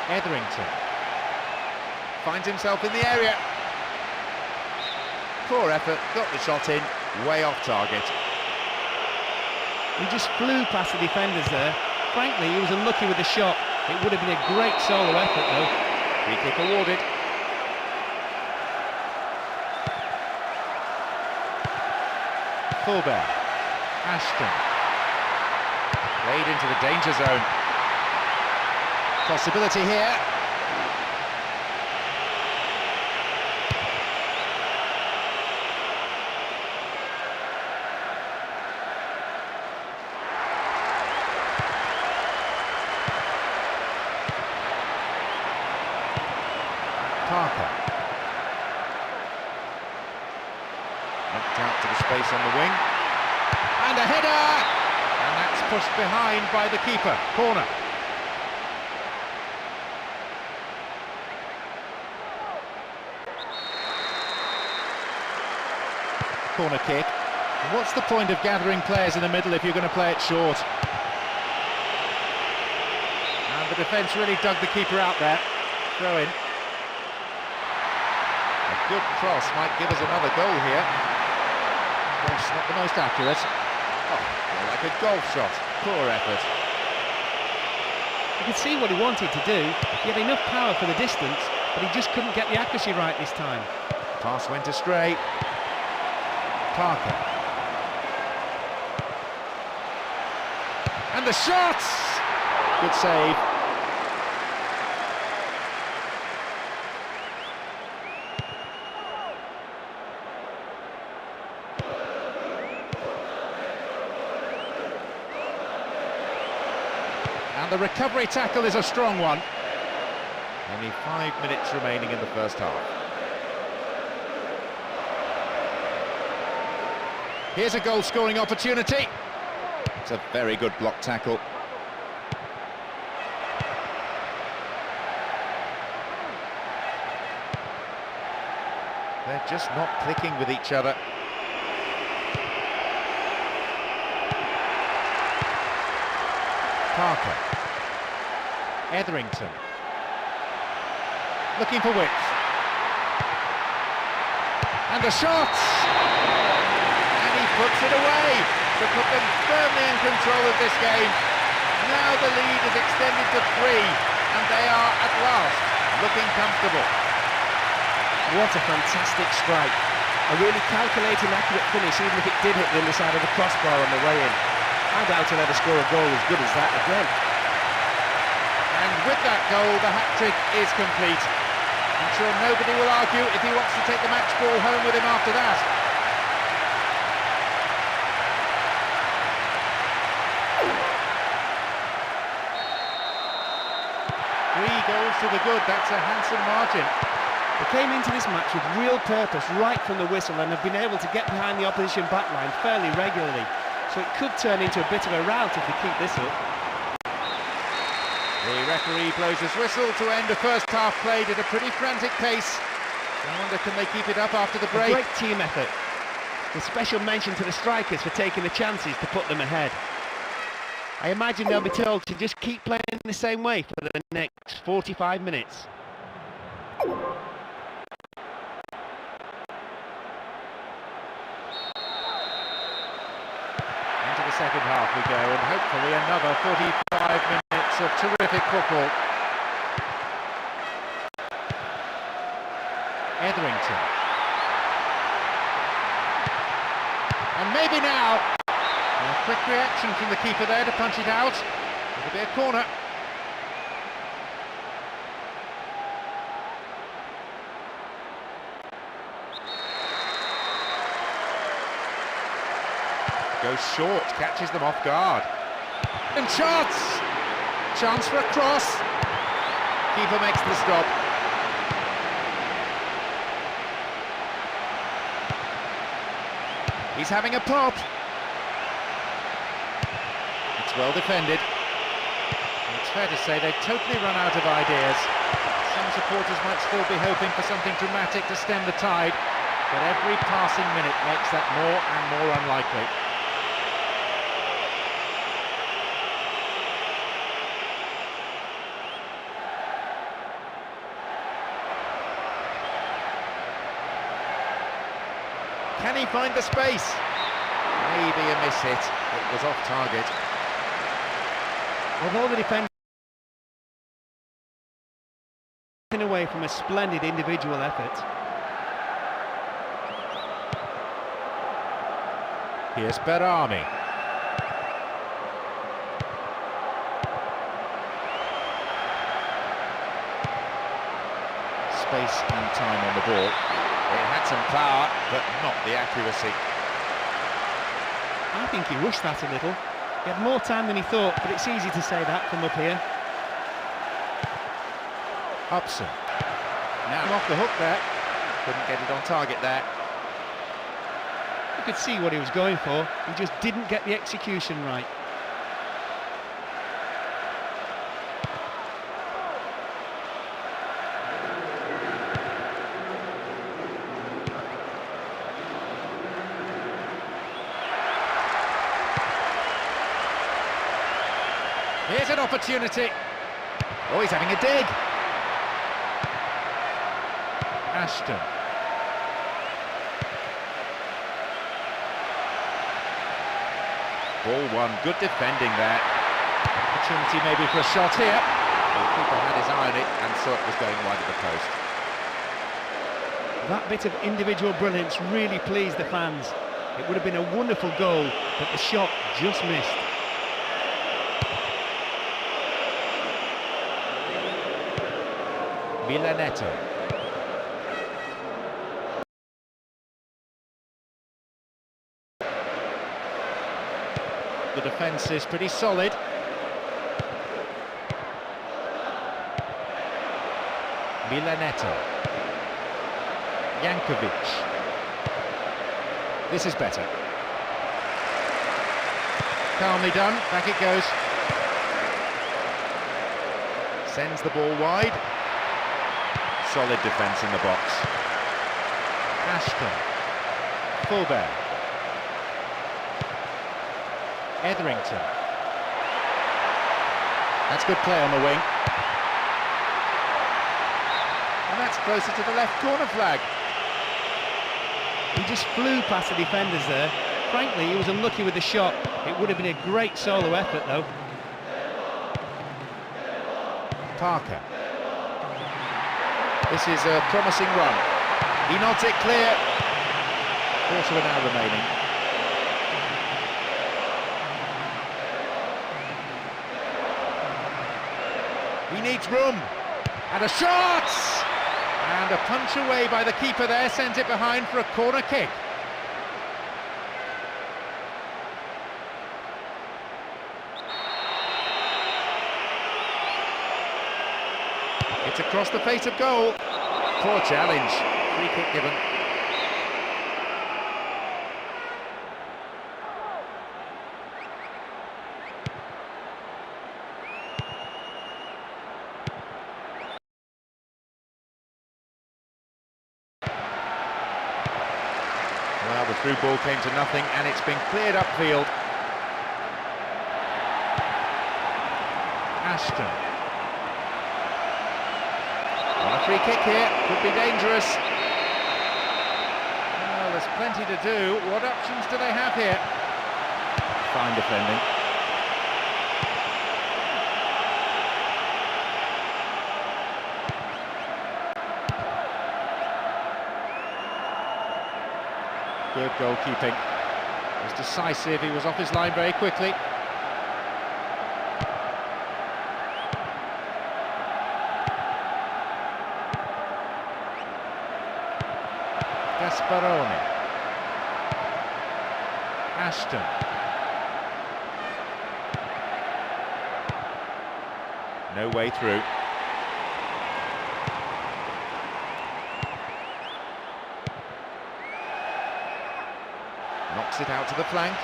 Etherington finds himself in the area. Poor effort, got the shot in, way off target. He just flew past the defenders there. Frankly, he was unlucky with the shot. It would have been a great solo effort though. Free kick awarded. Fullback. Ashton. Played into the danger zone. Possibility here. Parker. Knocked out to the space on the wing. And a header! And that's pushed behind by the keeper. Corner. Corner kick. What's the point of gathering players in the middle if you're going to play it short? And the defence really dug the keeper out there. Throw in. A good cross might give us another goal here. Cross not the most accurate. Oh, more like a golf shot. Poor effort. You could see what he wanted to do. He had enough power for the distance, but he just couldn't get the accuracy right this time. Pass went astray. Parker. And the shot! Good save. And the recovery tackle is a strong one. Only 5 minutes remaining in the first half. Here's a goal-scoring opportunity. It's a very good block tackle. They're just not clicking with each other. Parker. Etherington. Looking for width. And a shot! And he puts it away to put them firmly in control of this game. Now the lead is extended to 3, and they are at last looking comfortable. What a fantastic strike. A really calculated and accurate finish, even if it did hit the underside of the crossbar on the way in. I doubt he'll ever score a goal as good as that again. And with that goal, the hat-trick is complete. I'm sure nobody will argue if he wants to take the match ball home with him after that. Three goals to the good, that's a handsome margin. They came into this match with real purpose right from the whistle and have been able to get behind the opposition backline fairly regularly. So it could turn into a bit of a rout if they keep this up. The referee blows his whistle to end the first half played at a pretty frantic pace. I wonder, can they keep it up after the break? A great team effort. With special mention to the strikers for taking the chances to put them ahead. I imagine they'll be told to just keep playing the same way for the next 45 minutes. Into the second half we go, and hopefully another 45 minutes of terrific football. Etherington. And maybe now, a quick reaction from the keeper there to punch it out. It'll be a corner. Goes short, catches them off guard. And shots! Chance for a cross. Keeper makes the stop. He's having a pop. It's well defended. And it's fair to say they've totally run out of ideas. Some supporters might still be hoping for something dramatic to stem the tide, but every passing minute makes that more and more unlikely. Can he find the space? Maybe a miss hit. It was off target. Although the defender away from a splendid individual effort. Here's Berami. Space and time on the ball. It had some power, but not the accuracy. I think he rushed that a little. He had more time than he thought, but it's easy to say that from up here. Upson. Now off the hook there. Couldn't get it on target there. You could see what he was going for. He just didn't get the execution right. Here's an opportunity. Oh, he's having a dig. Ashton. Ball one, good defending there. Opportunity maybe for a shot here. The keeper had his eye on it and saw it was going wide of the post. That bit of individual brilliance really pleased the fans. It would have been a wonderful goal, but the shot just missed. Milanetto. The defence is pretty solid. Milaneto. Jankovic. This is better. Calmly done, back it goes. Sends the ball wide. Solid defence in the box. Ashton. Fulbear. Etherington. That's good play on the wing. And that's closer to the left corner flag. He just flew past the defenders there. Frankly, he was unlucky with the shot. It would have been a great solo effort, though. Parker. This is a promising run. He nods it clear. Quarter of an hour remaining. He needs room. And a shot! And a punch away by the keeper there, sent it behind for a corner kick. It's across the face of goal. Poor challenge. Free kick given. Well, the through ball came to nothing and it's been cleared upfield. Ashton. On a free kick here, could be dangerous. Well, there's plenty to do. What options do they have here? Fine defending. Good goalkeeping. It was decisive, he was off his line very quickly. Gasparone. Ashton. No way through. Knocks it out to the flank.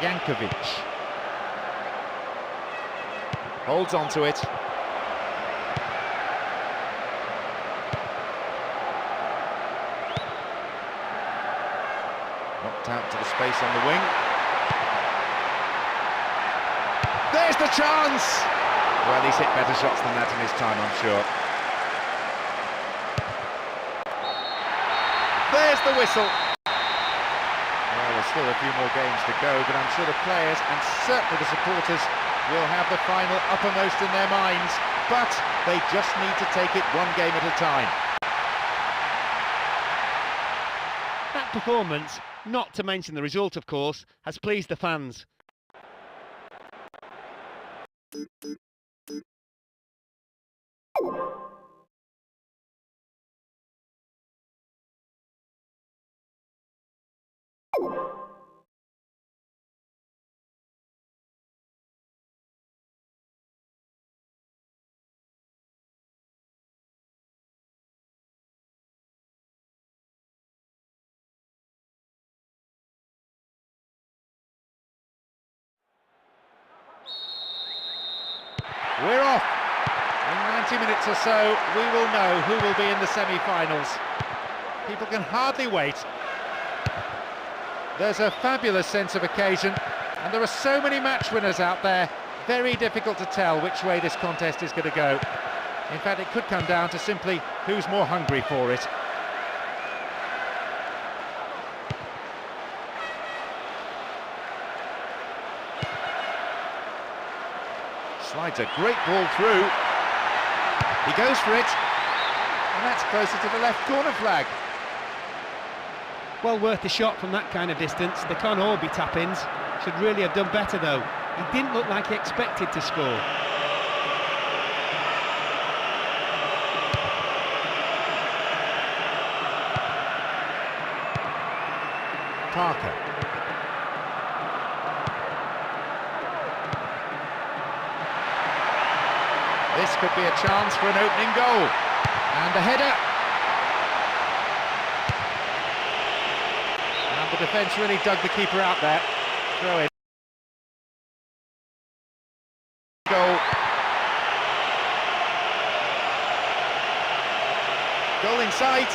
Jankovic. Holds on to it. Knocked out to the space on the wing. There's the chance! Well, he's hit better shots than that in his time, I'm sure. There's the whistle. Well, there's still a few more games to go, but I'm sure the players and certainly the supporters will have the final uppermost in their minds, but they just need to take it one game at a time. That performance, not to mention the result of course, has pleased the fans. We're off. In 90 minutes or so, we will know who will be in the semi-finals. People can hardly wait. There's a fabulous sense of occasion, and there are so many match winners out there. Very difficult to tell which way this contest is going to go. In fact, it could come down to simply who's more hungry for it. Slides a great ball through. He goes for it, and that's closer to the left corner flag. Well worth the shot from that kind of distance. They can't all be tap-ins. Should really have done better though. He didn't look like he expected to score. This could be a chance for an opening goal. And the header. And the defence really dug the keeper out there. Throw in. Goal. Goal in sight.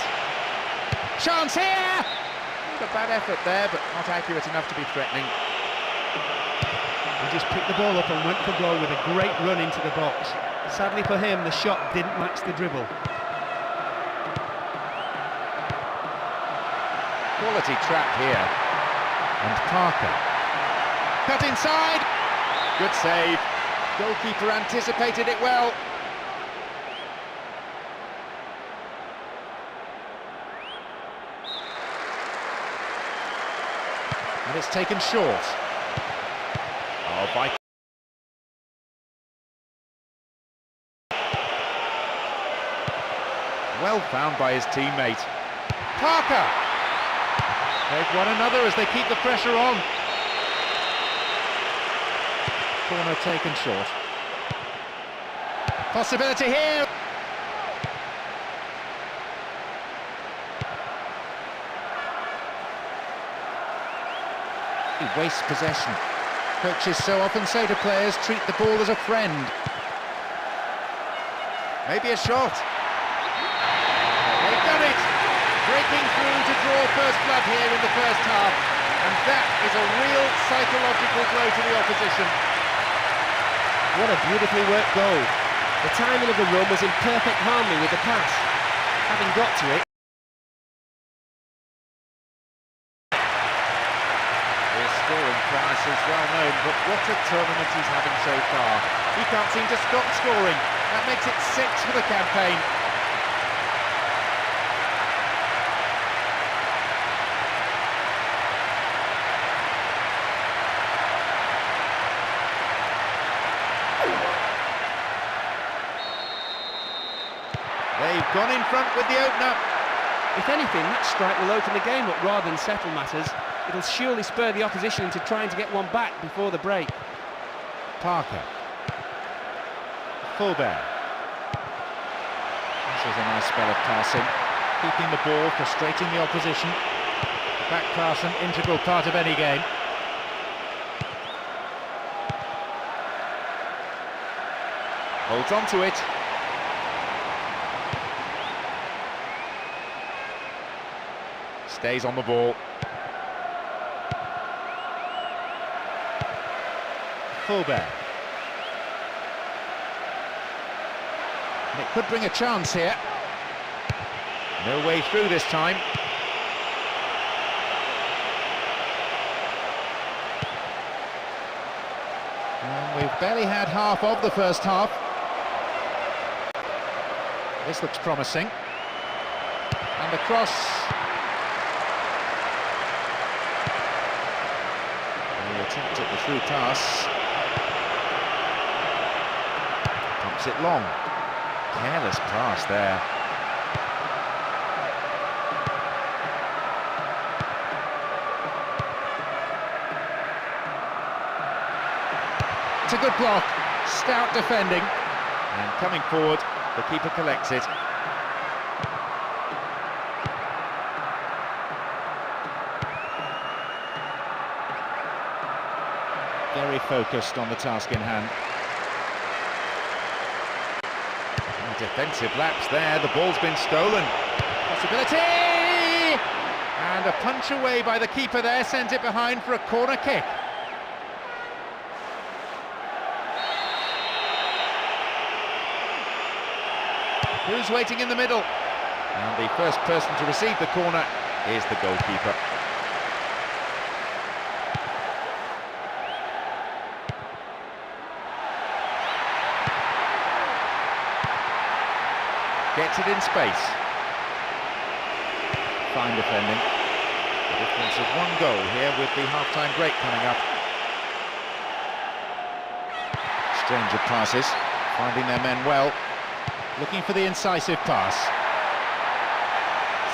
Chance here! A bad effort there, but not accurate enough to be threatening. He just picked the ball up and went for goal with a great run into the box. Sadly for him, the shot didn't match the dribble. Quality trap here. And Parker. Cut inside! Good save. Goalkeeper anticipated it well. And it's taken short. Oh, by... Well found by his teammate. Parker! Take one another as they keep the pressure on. Corner taken short. Possibility here. He wastes possession. Coaches so often say to players, treat the ball as a friend. Maybe a shot. They've done it! Breaking through to draw first blood here in the first half. And that is a real psychological blow to the opposition. What a beautifully worked goal. The timing of the run was in perfect harmony with the pass. Having got to it, Scoring prowess is well known, but what a tournament he's having so far. He can't seem to stop scoring. That makes it 6 for the campaign. They've gone in front with the opener. If anything, that strike will open the game up rather than settle matters. It'll surely spur the opposition into trying to get one back before the break. Parker. Fullback. This is a nice spell of passing. Keeping the ball, frustrating the opposition. Back pass an integral part of any game. Holds on to it. Stays on the ball. Fullback. And it could bring a chance here. No way through this time. And we've barely had half of the first half. This looks promising. And the cross. The attempt at the through pass. Pumps it long. Careless pass there. It's a good block. Stout defending. And coming forward, the keeper collects it. Very focused on the task in hand. Defensive lapse there, the ball's been stolen. Possibility! And a punch away by the keeper there, sent it behind for a corner kick. Who's waiting in the middle? And the first person to receive the corner is the goalkeeper. Gets it in space. Fine defending. The difference of 1 goal here with the half-time break coming up. Exchange of passes, finding their men well. Looking for the incisive pass.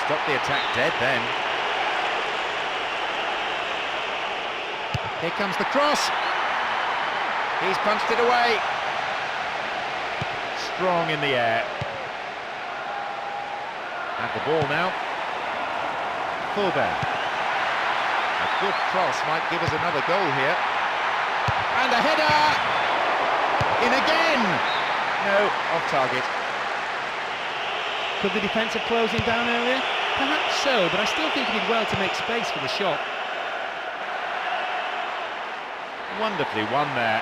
Stop the attack dead then. Here comes the cross. He's punched it away. strong in the air. And the ball now. Fullback. A good cross might give us another goal here. And a header! In again! No, off target. Could the defence have closed him down earlier? Perhaps so, but I still think he did well to make space for the shot. Wonderfully won there.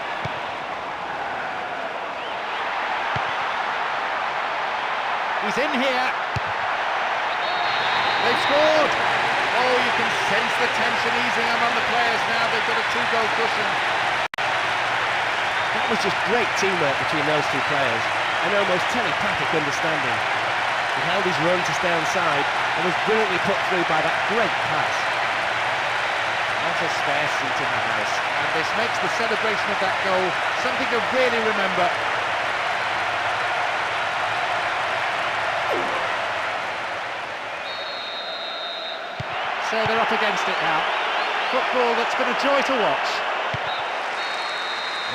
He's in here. They've scored. Oh, you can sense the tension easing among the players now. They've got a 2-goal cushion. That was just great teamwork between those two players, and almost telepathic understanding. He held his run to stay onside and was brilliantly put through by that great pass. Not a spare seat in the house, and this makes the celebration of that goal something to really remember. So they're up against it now. Football that's been a joy to watch.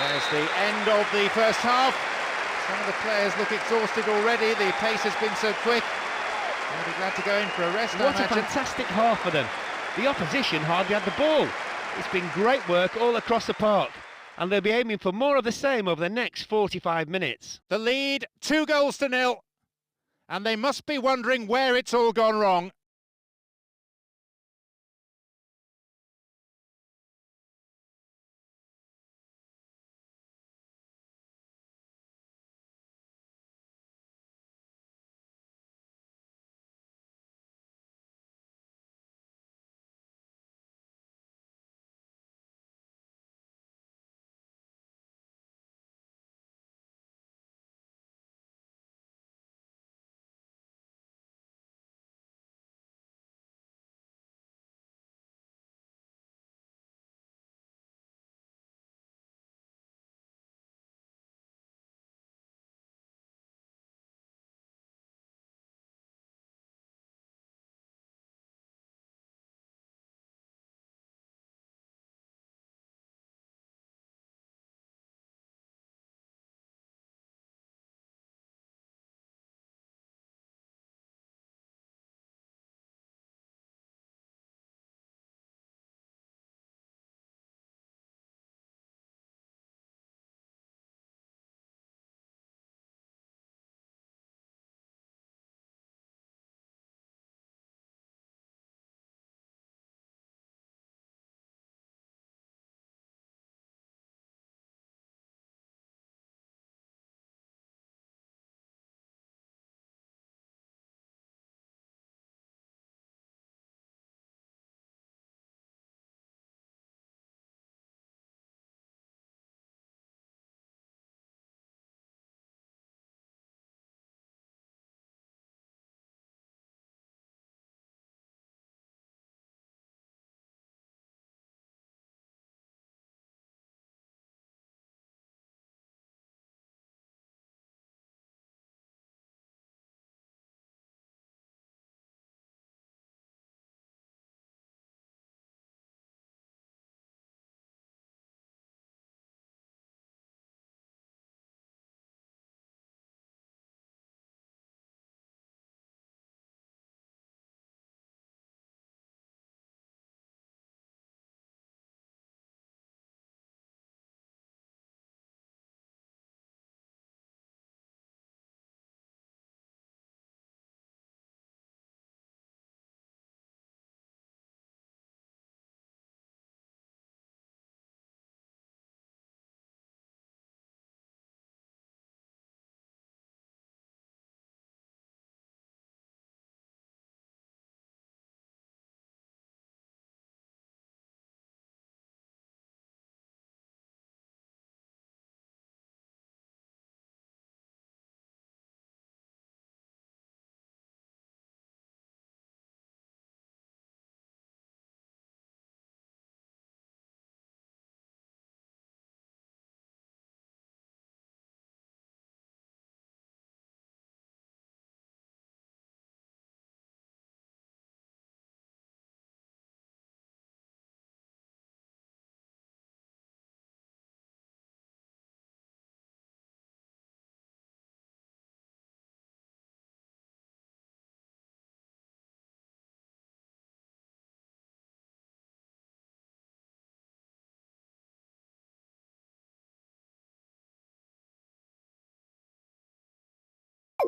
There's the end of the first half. Some of the players look exhausted already. The pace has been so quick. They'll be glad to go in for a rest, I What a imagine. fantastic half for them. The opposition hardly had the ball. It's been great work all across the park, and they'll be aiming for more of the same over the next 45 minutes. The lead, 2-0, and they must be wondering where it's all gone wrong.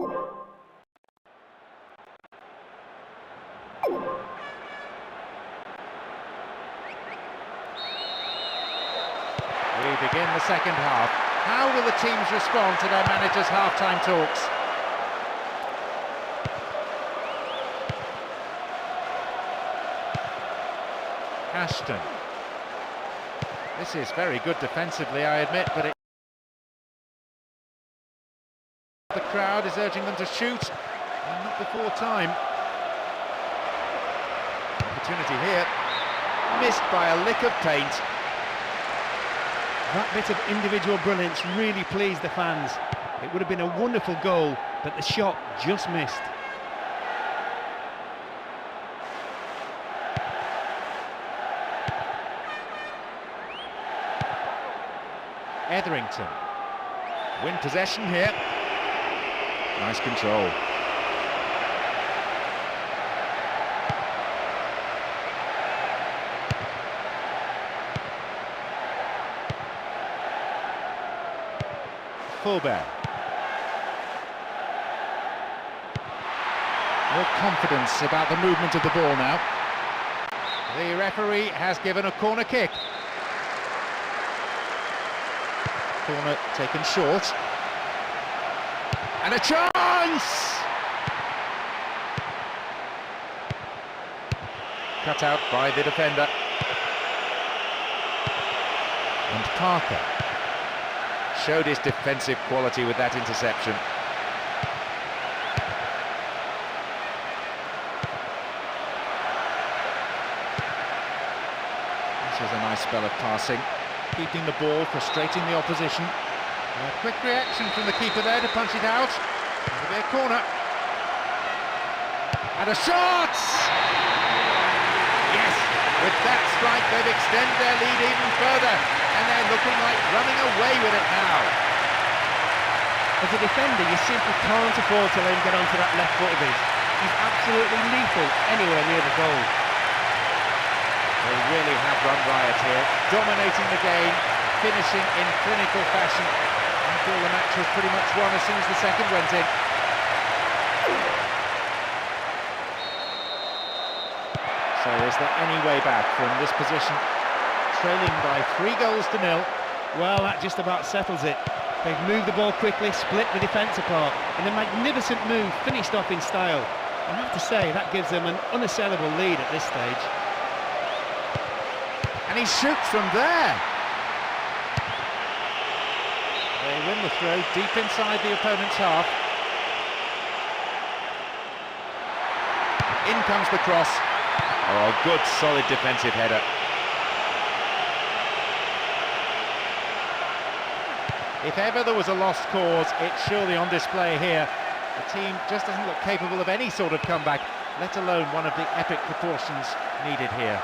We begin the second half. How will the teams respond to their manager's half-time talks? Ashton. This is very good defensively, I admit, but the crowd is urging them to shoot, and not before time. Opportunity here, missed by a lick of paint. That bit of individual brilliance really pleased the fans. It would have been a wonderful goal, but the shot just missed. Etherington win possession here. Nice control. Fullback. More confidence about the movement of the ball now. The referee has given a corner kick. Corner taken short. And a chance! Cut out by the defender. And Parker showed his defensive quality with that interception. This is a nice spell of passing, keeping the ball, frustrating the opposition. A quick reaction from the keeper there to punch it out. It'll be a corner. And a shot! Yes, with that strike they've extended their lead even further, and they're looking like running away with it now. As a defender, you simply can't afford to let him get onto that left foot of his. He's absolutely lethal anywhere near the goal. They really have run riot here, dominating the game, finishing in clinical fashion. I feel the match was pretty much won as soon as the second went in. So is there any way back from this position? Trailing by 3-0. Well, that just about settles it. They've moved the ball quickly, split the defence apart, and a magnificent move, finished off in style. I have to say, that gives them an unassailable lead at this stage. And he shoots from there. They win the throw deep inside the opponent's half. In comes the cross. Oh, good, solid defensive header. If ever there was a lost cause, it's surely on display here. The team just doesn't look capable of any sort of comeback, let alone one of the epic proportions needed here.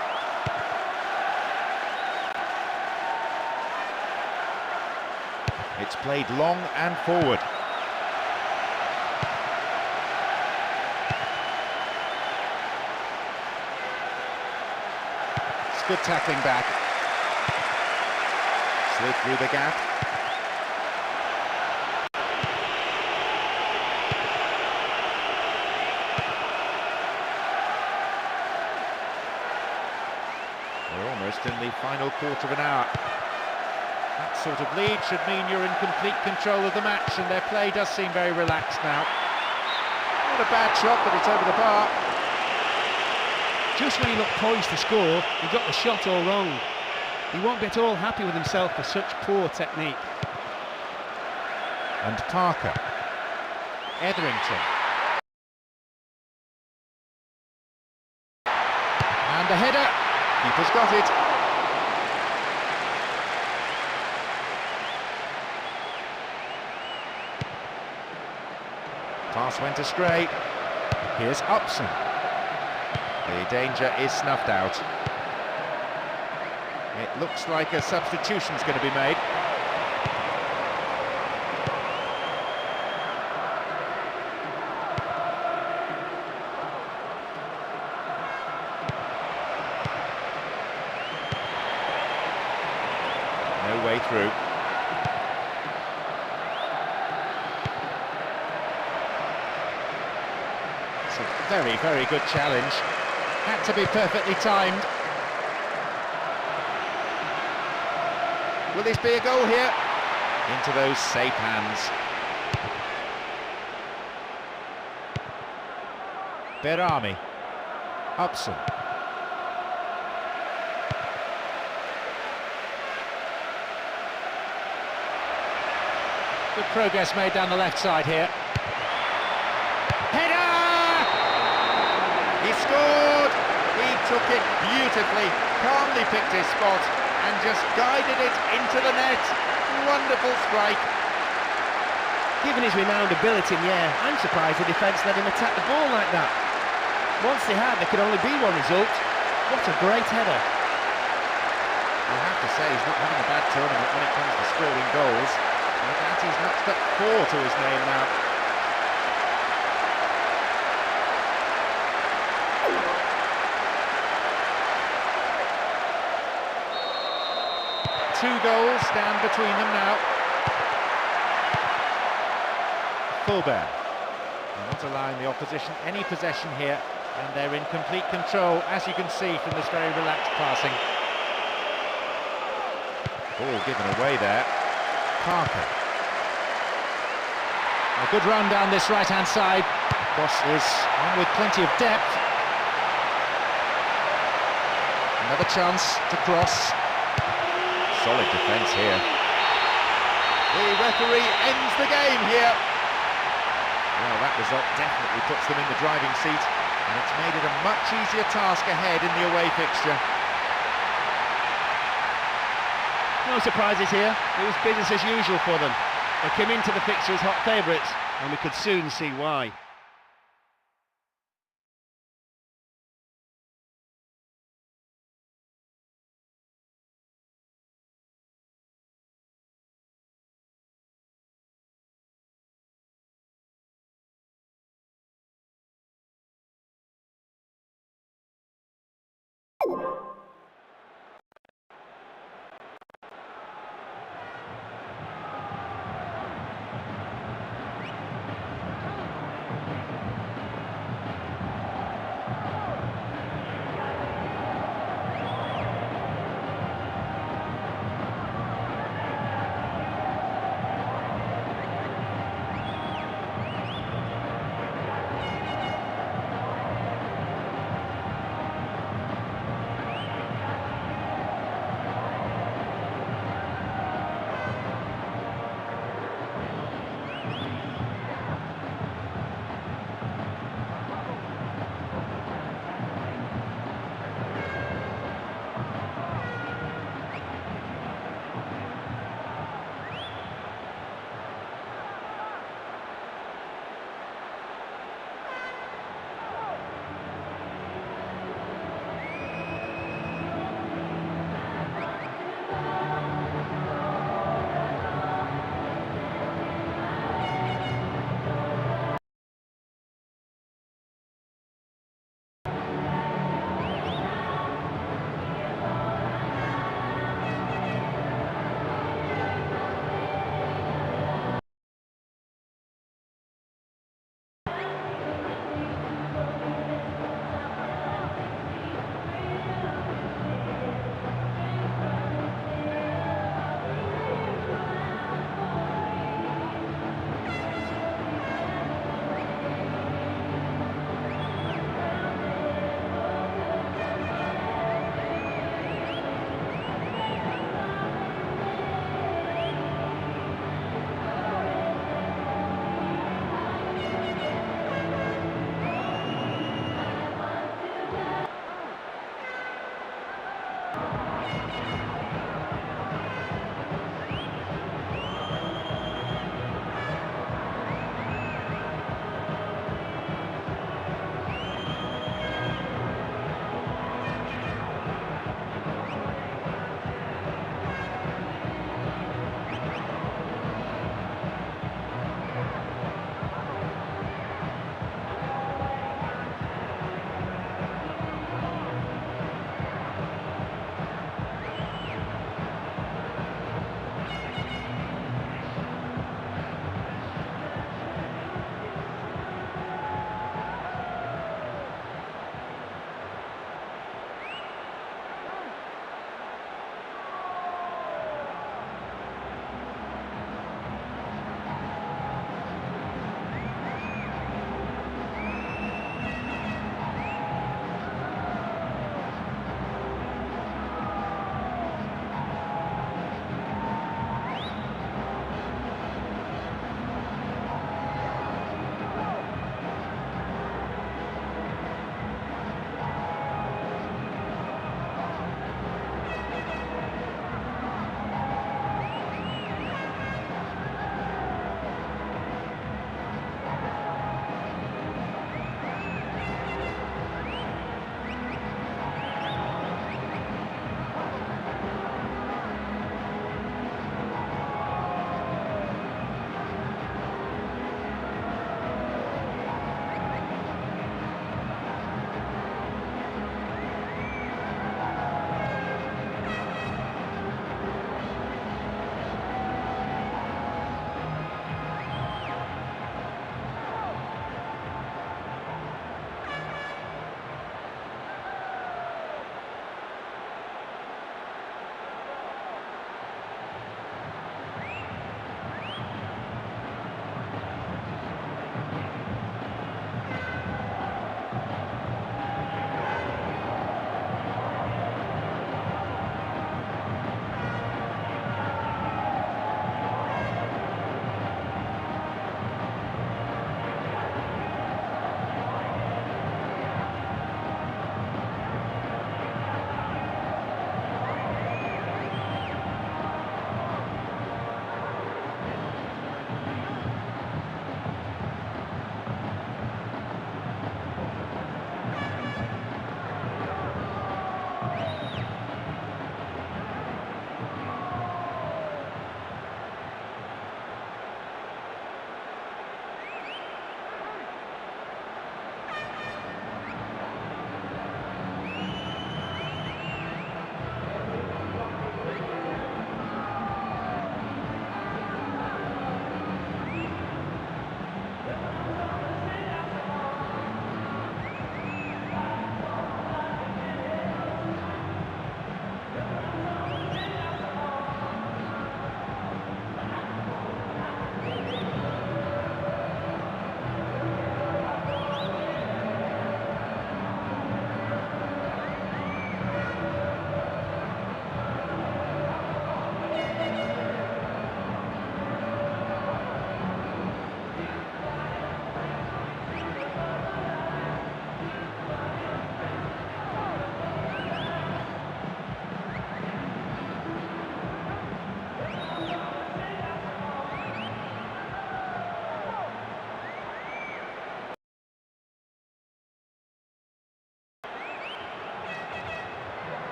It's played long and forward. It's good tackling back. Slid through the gap. We're almost in the final quarter of an hour. That sort of lead should mean you're in complete control of the match, and their play does seem very relaxed now. Not a bad shot, but it's over the bar. Just when he looked poised to score, he got the shot all wrong. He won't be at all happy with himself for such poor technique. And Parker. Etherington. And the header. Keeper's got it. Pass went astray. Here's Upson. The danger is snuffed out. It looks like a substitution's going to be made. No way through. It's a very, very good challenge. Had to be perfectly timed. Will this be a goal here? Into those safe hands. Berami. Upson. Good progress made down the left side here. Header! He scored! He took it beautifully, calmly picked his spot and just guided it into the net. Wonderful strike. Given his renowned ability in the air, I'm surprised the defence let him attack the ball like that. Once they had, there could only be one result. What a great header. You'll have to say he's not having a bad tournament when it comes to scoring goals. But he's notched up 4 to his name now. Two goals stand between them now. Fulber not allowing the opposition any possession here, and they're in complete control, as you can see from this very relaxed passing. Ball given away there. Parker. A good run down this right-hand side. Cross is on with plenty of depth. Another chance to cross. Solid defence here. The referee ends the game here. Well, that result definitely puts them in the driving seat, and it's made it a much easier task ahead in the away fixture. No surprises here. It was business as usual for them. They came into the fixture as hot favourites, and we could soon see why.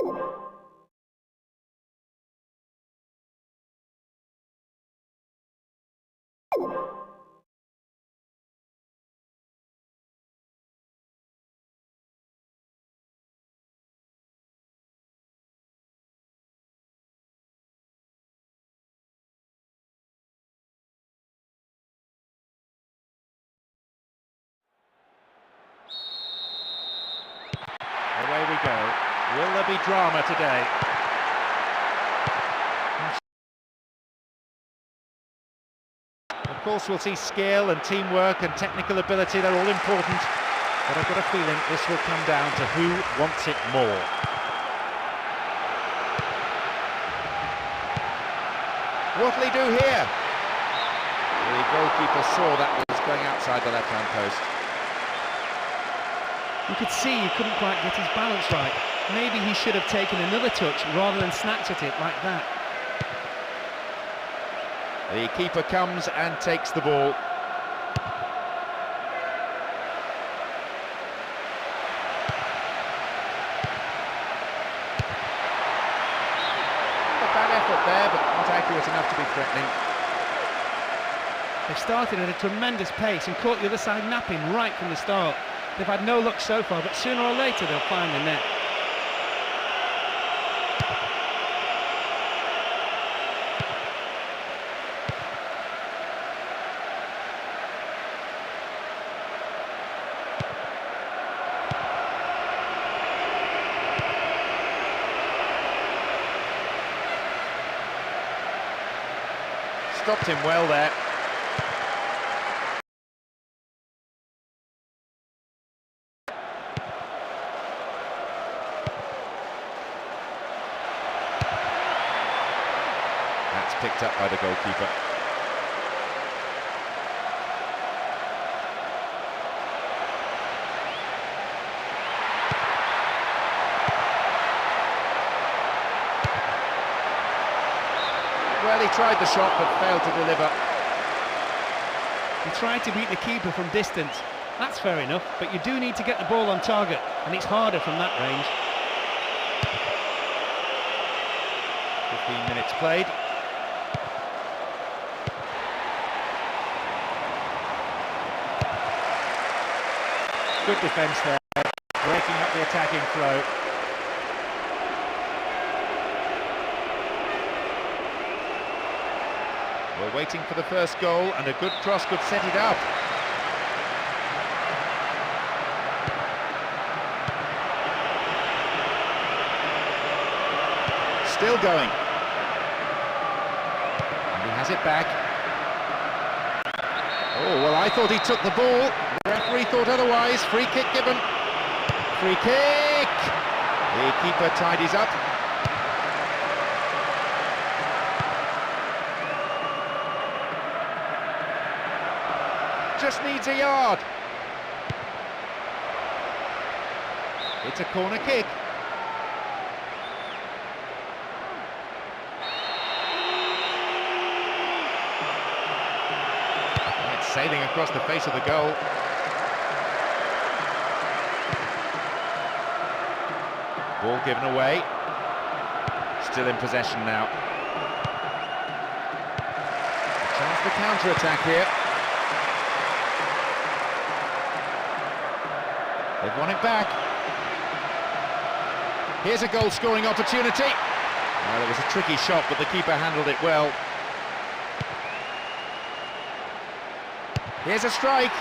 Away we go. Will there be drama today? Of course, we'll see skill and teamwork and technical ability. They're all important. But I've got a feeling this will come down to who wants it more. What'll he do here? The goalkeeper saw that was going outside the left-hand post. You could see he couldn't quite get his balance right. Maybe he should have taken another touch rather than snatch at it like that. The keeper comes and takes the ball. A bad effort there, but not accurate enough to be threatening. They've started at a tremendous pace and caught the other side napping right from the start. They've had no luck so far, but sooner or later they'll find the net. Stopped him well there. That's picked up by the goalkeeper. Well, he tried the shot but failed to deliver. He tried to beat the keeper from distance. That's fair enough, but you do need to get the ball on target, and it's harder from that range. 15 minutes played. Good defence there, breaking up the attacking flow. We're waiting for the first goal, and a good cross could set it up. Still going. And he has it back. Oh, well, I thought he took the ball. The referee thought otherwise. Free kick given. Free kick! The keeper tidies up. Just needs a yard. It's a corner kick. It's sailing across the face of the goal. Ball given away. Still in possession now. Chance for counter-attack here. They've won it back. Here's a goal-scoring opportunity. Well, it was a tricky shot, but the keeper handled it well. Here's a strike.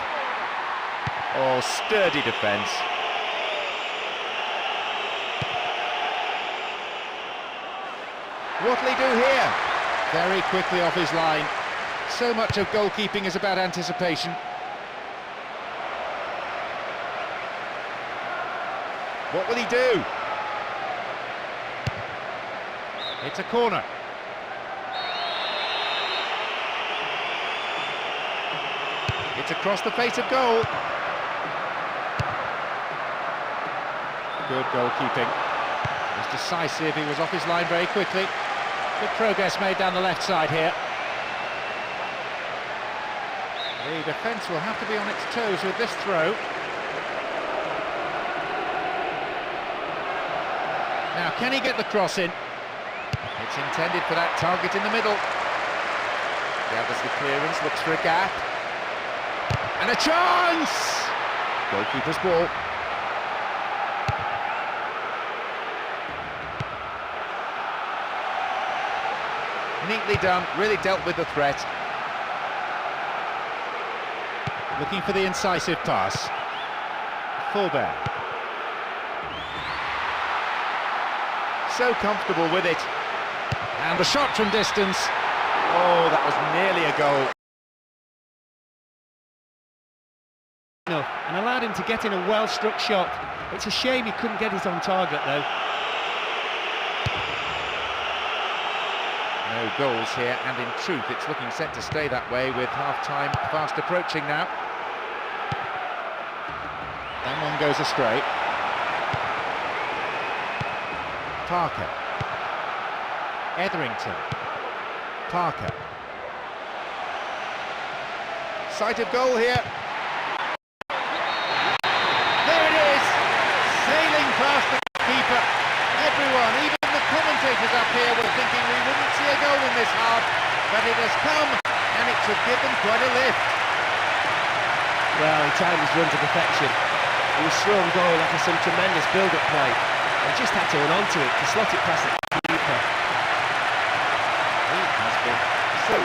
Oh, sturdy defence. What'll he do here? Very quickly off his line. So much of goalkeeping is about anticipation. What will he do? It's a corner. It's across the face of goal. Good goalkeeping. It was decisive, he was off his line very quickly. Good progress made down the left side here. The defence will have to be on its toes with this throw. Now, can he get the cross in? It's intended for that target in the middle. Gathers the clearance, looks for a gap. And a chance! Goalkeeper's ball. Neatly done, really dealt with the threat. Looking for the incisive pass. Fullback. So comfortable with it. And the shot from distance. Oh, that was nearly a goal. And allowed him to get in a well-struck shot. It's a shame he couldn't get it on target, though. No goals here, and in truth, it's looking set to stay that way with half-time fast approaching now. That one goes astray. Parker. Etherington. Parker. Sight of goal here. There it is! Sailing past the keeper. Everyone, even the commentators up here, were thinking we wouldn't see a goal in this half, but it has come, and it should give them quite a lift. Well, he timed his run to perfection. It was thrown goal after some tremendous build-up play. He just had to run onto it to slot it past the keeper. He has been so...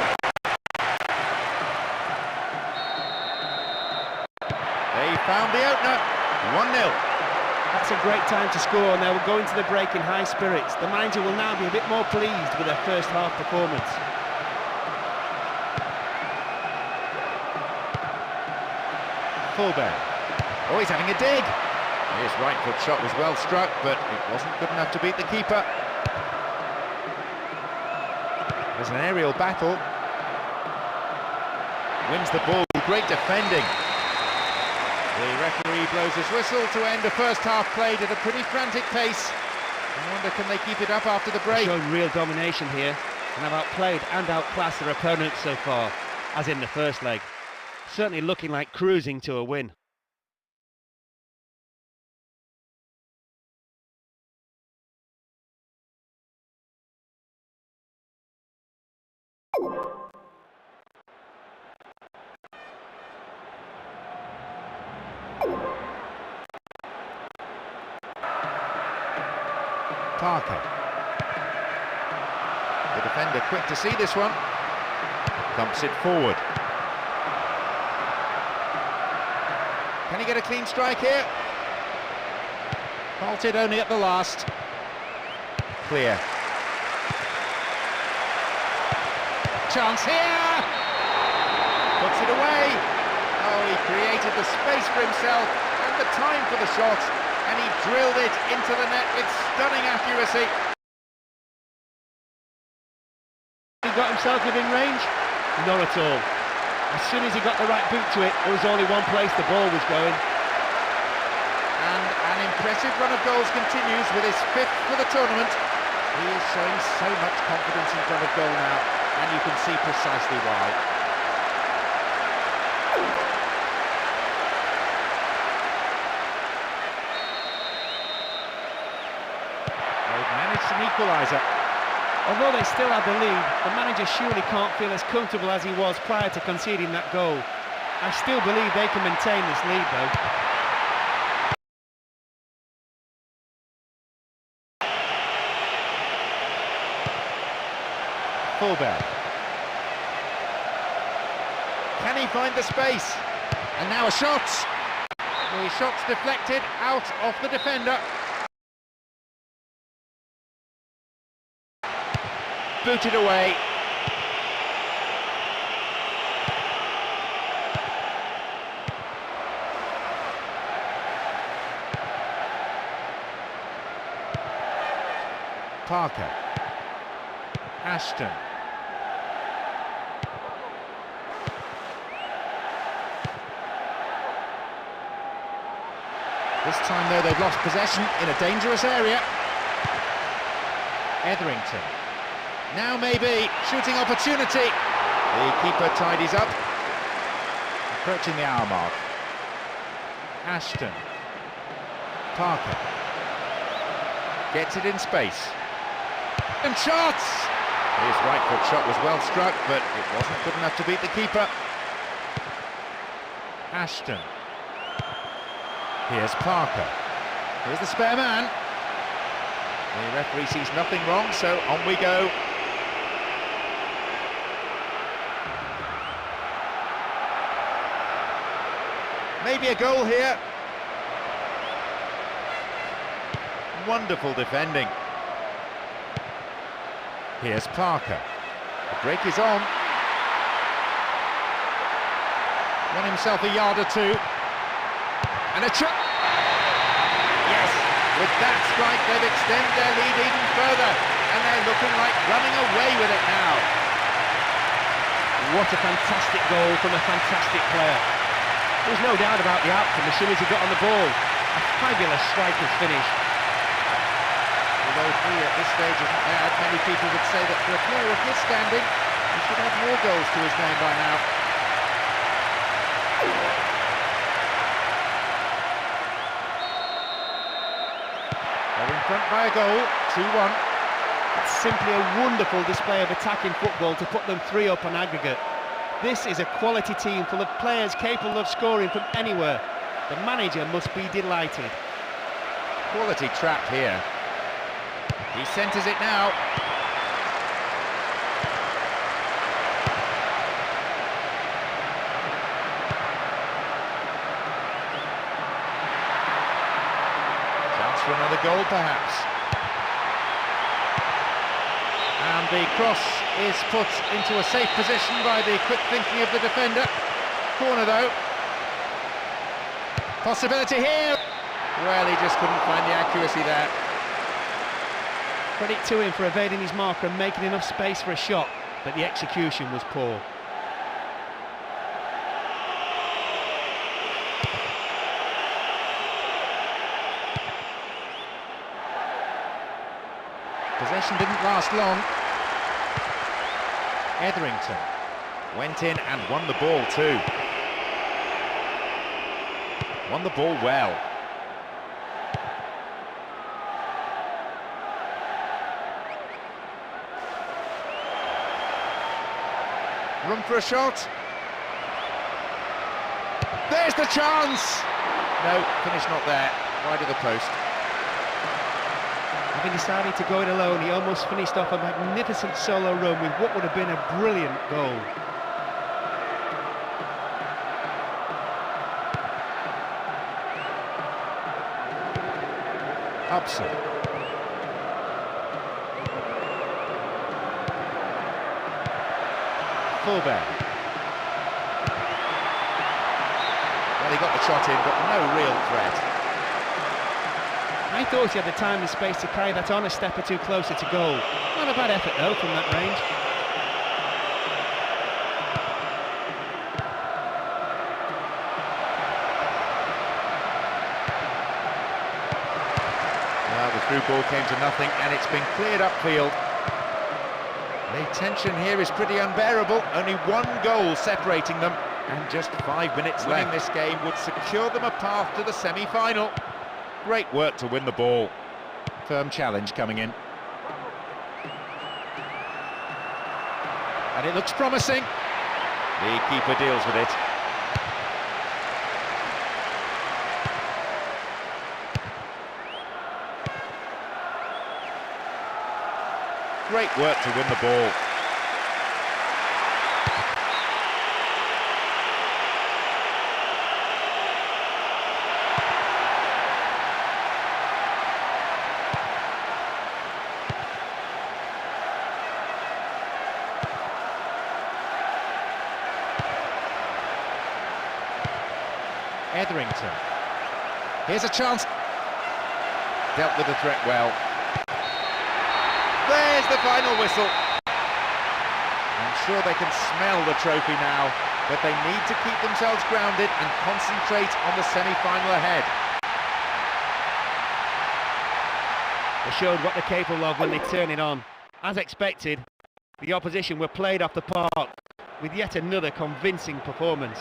They found the opener. 1-0. That's a great time to score, and they will go into the break in high spirits. The manager will now be a bit more pleased with their first half performance. Fullback. Oh, he's having a dig. His right foot shot was well struck, but it wasn't good enough to beat the keeper. There's an aerial battle. Wins the ball, great defending. The referee blows his whistle to end the first half played at a pretty frantic pace. I wonder, can they keep it up after the break? They've shown real domination here and have outplayed and outclassed their opponents so far, as in the first leg. Certainly looking like cruising to a win. Parker. The defender quick to see this one. Thumps it forward. Can he get a clean strike here? Halted only at the last. Clear. Chance here! Puts it away. Oh, he created the space for himself and the time for the shot, and he drilled it into the net with stunning accuracy. He got himself within range? Not at all. As soon as he got the right boot to it, there was only one place the ball was going. And an impressive run of goals continues with his 5th for the tournament. He is showing so much confidence in front of goal now, and you can see precisely why. They've managed an equaliser. Although they still have the lead, the manager surely can't feel as comfortable as he was prior to conceding that goal. I still believe they can maintain this lead though. Fullback. Can he find the space? And now a shot. The shot's deflected out of the defender. Booted away. Parker. Ashton. This time, though, they've lost possession in a dangerous area. Etherington. Now maybe, shooting opportunity. The keeper tidies up. Approaching the hour mark. Ashton. Parker. Gets it in space. And shots! His right foot shot was well struck, but it wasn't good enough to beat the keeper. Ashton. Here's Parker. Here's the spare man. The referee sees nothing wrong, so on we go. Maybe a goal here. Wonderful defending. Here's Parker. The break is on. Won himself a yard or two. And a shot. Yes, with that strike they've extended their lead even further. And they're looking like running away with it now. What a fantastic goal from a fantastic player. There's no doubt about the outcome as soon as he got on the ball. A fabulous striker's finish. Although 3 at this stage isn't bad, many people would say that for a player of his standing, he should have more goals to his name by now. They're in front by a goal, 2-1. It's simply a wonderful display of attacking football to put them 3 up on aggregate. This is a quality team full of players capable of scoring from anywhere. The manager must be delighted. Quality trap here. He centres it now. Chance for another goal, perhaps. And the cross is put into a safe position by the quick thinking of the defender. Corner, though. Possibility here. Well, he just couldn't find the accuracy there. Credit to him for evading his marker and making enough space for a shot, but the execution was poor. Possession didn't last long. Etherington went in and won the ball too. Won the ball well. Room for a shot. There's the chance! No, finish not there. Wide of the post. Having decided to go it alone, he almost finished off a magnificent solo run with what would have been a brilliant goal. Upson. Fullback. Well, he got the shot in, but no real threat. I thought he had the time and space to carry that on a step or two closer to goal. Not a bad effort, though, from that range. Well, the through ball came to nothing, and it's been cleared upfield. The tension here is pretty unbearable. Only 1 goal separating them, and just 5 minutes left. Winning this game would secure them a path to the semi-final. Great work to win the ball. Firm challenge coming in. And it looks promising. The keeper deals with it. Great work to win the ball. Etherington. Here's a chance. Dealt with the threat well. There's the final whistle. I'm sure they can smell the trophy now, but they need to keep themselves grounded and concentrate on the semi-final ahead. They showed what they're capable of when they turn it on. As expected, the opposition were played off the park with yet another convincing performance.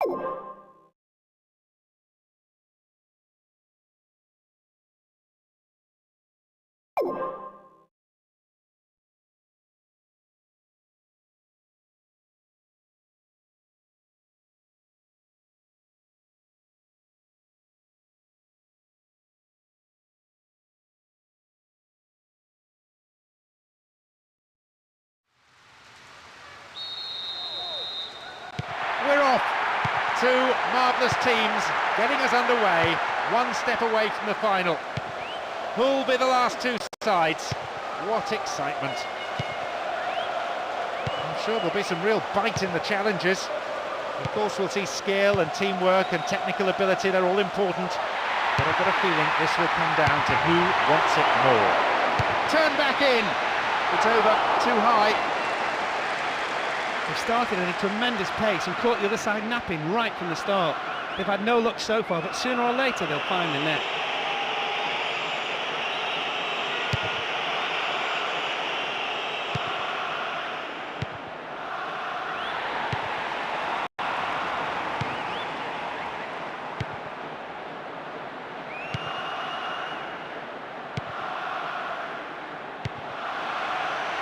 We're off. Two marvellous teams getting us underway, one step away from the final. Who'll be the last two sides? What excitement. I'm sure there'll be some real bite in the challenges. Of course we'll see skill and teamwork and technical ability, they're all important. But I've got a feeling this will come down to who wants it more. Turn back in. It's over, too high. They've started at a tremendous pace and caught the other side napping right from the start. They've had no luck so far, but sooner or later they'll find the net.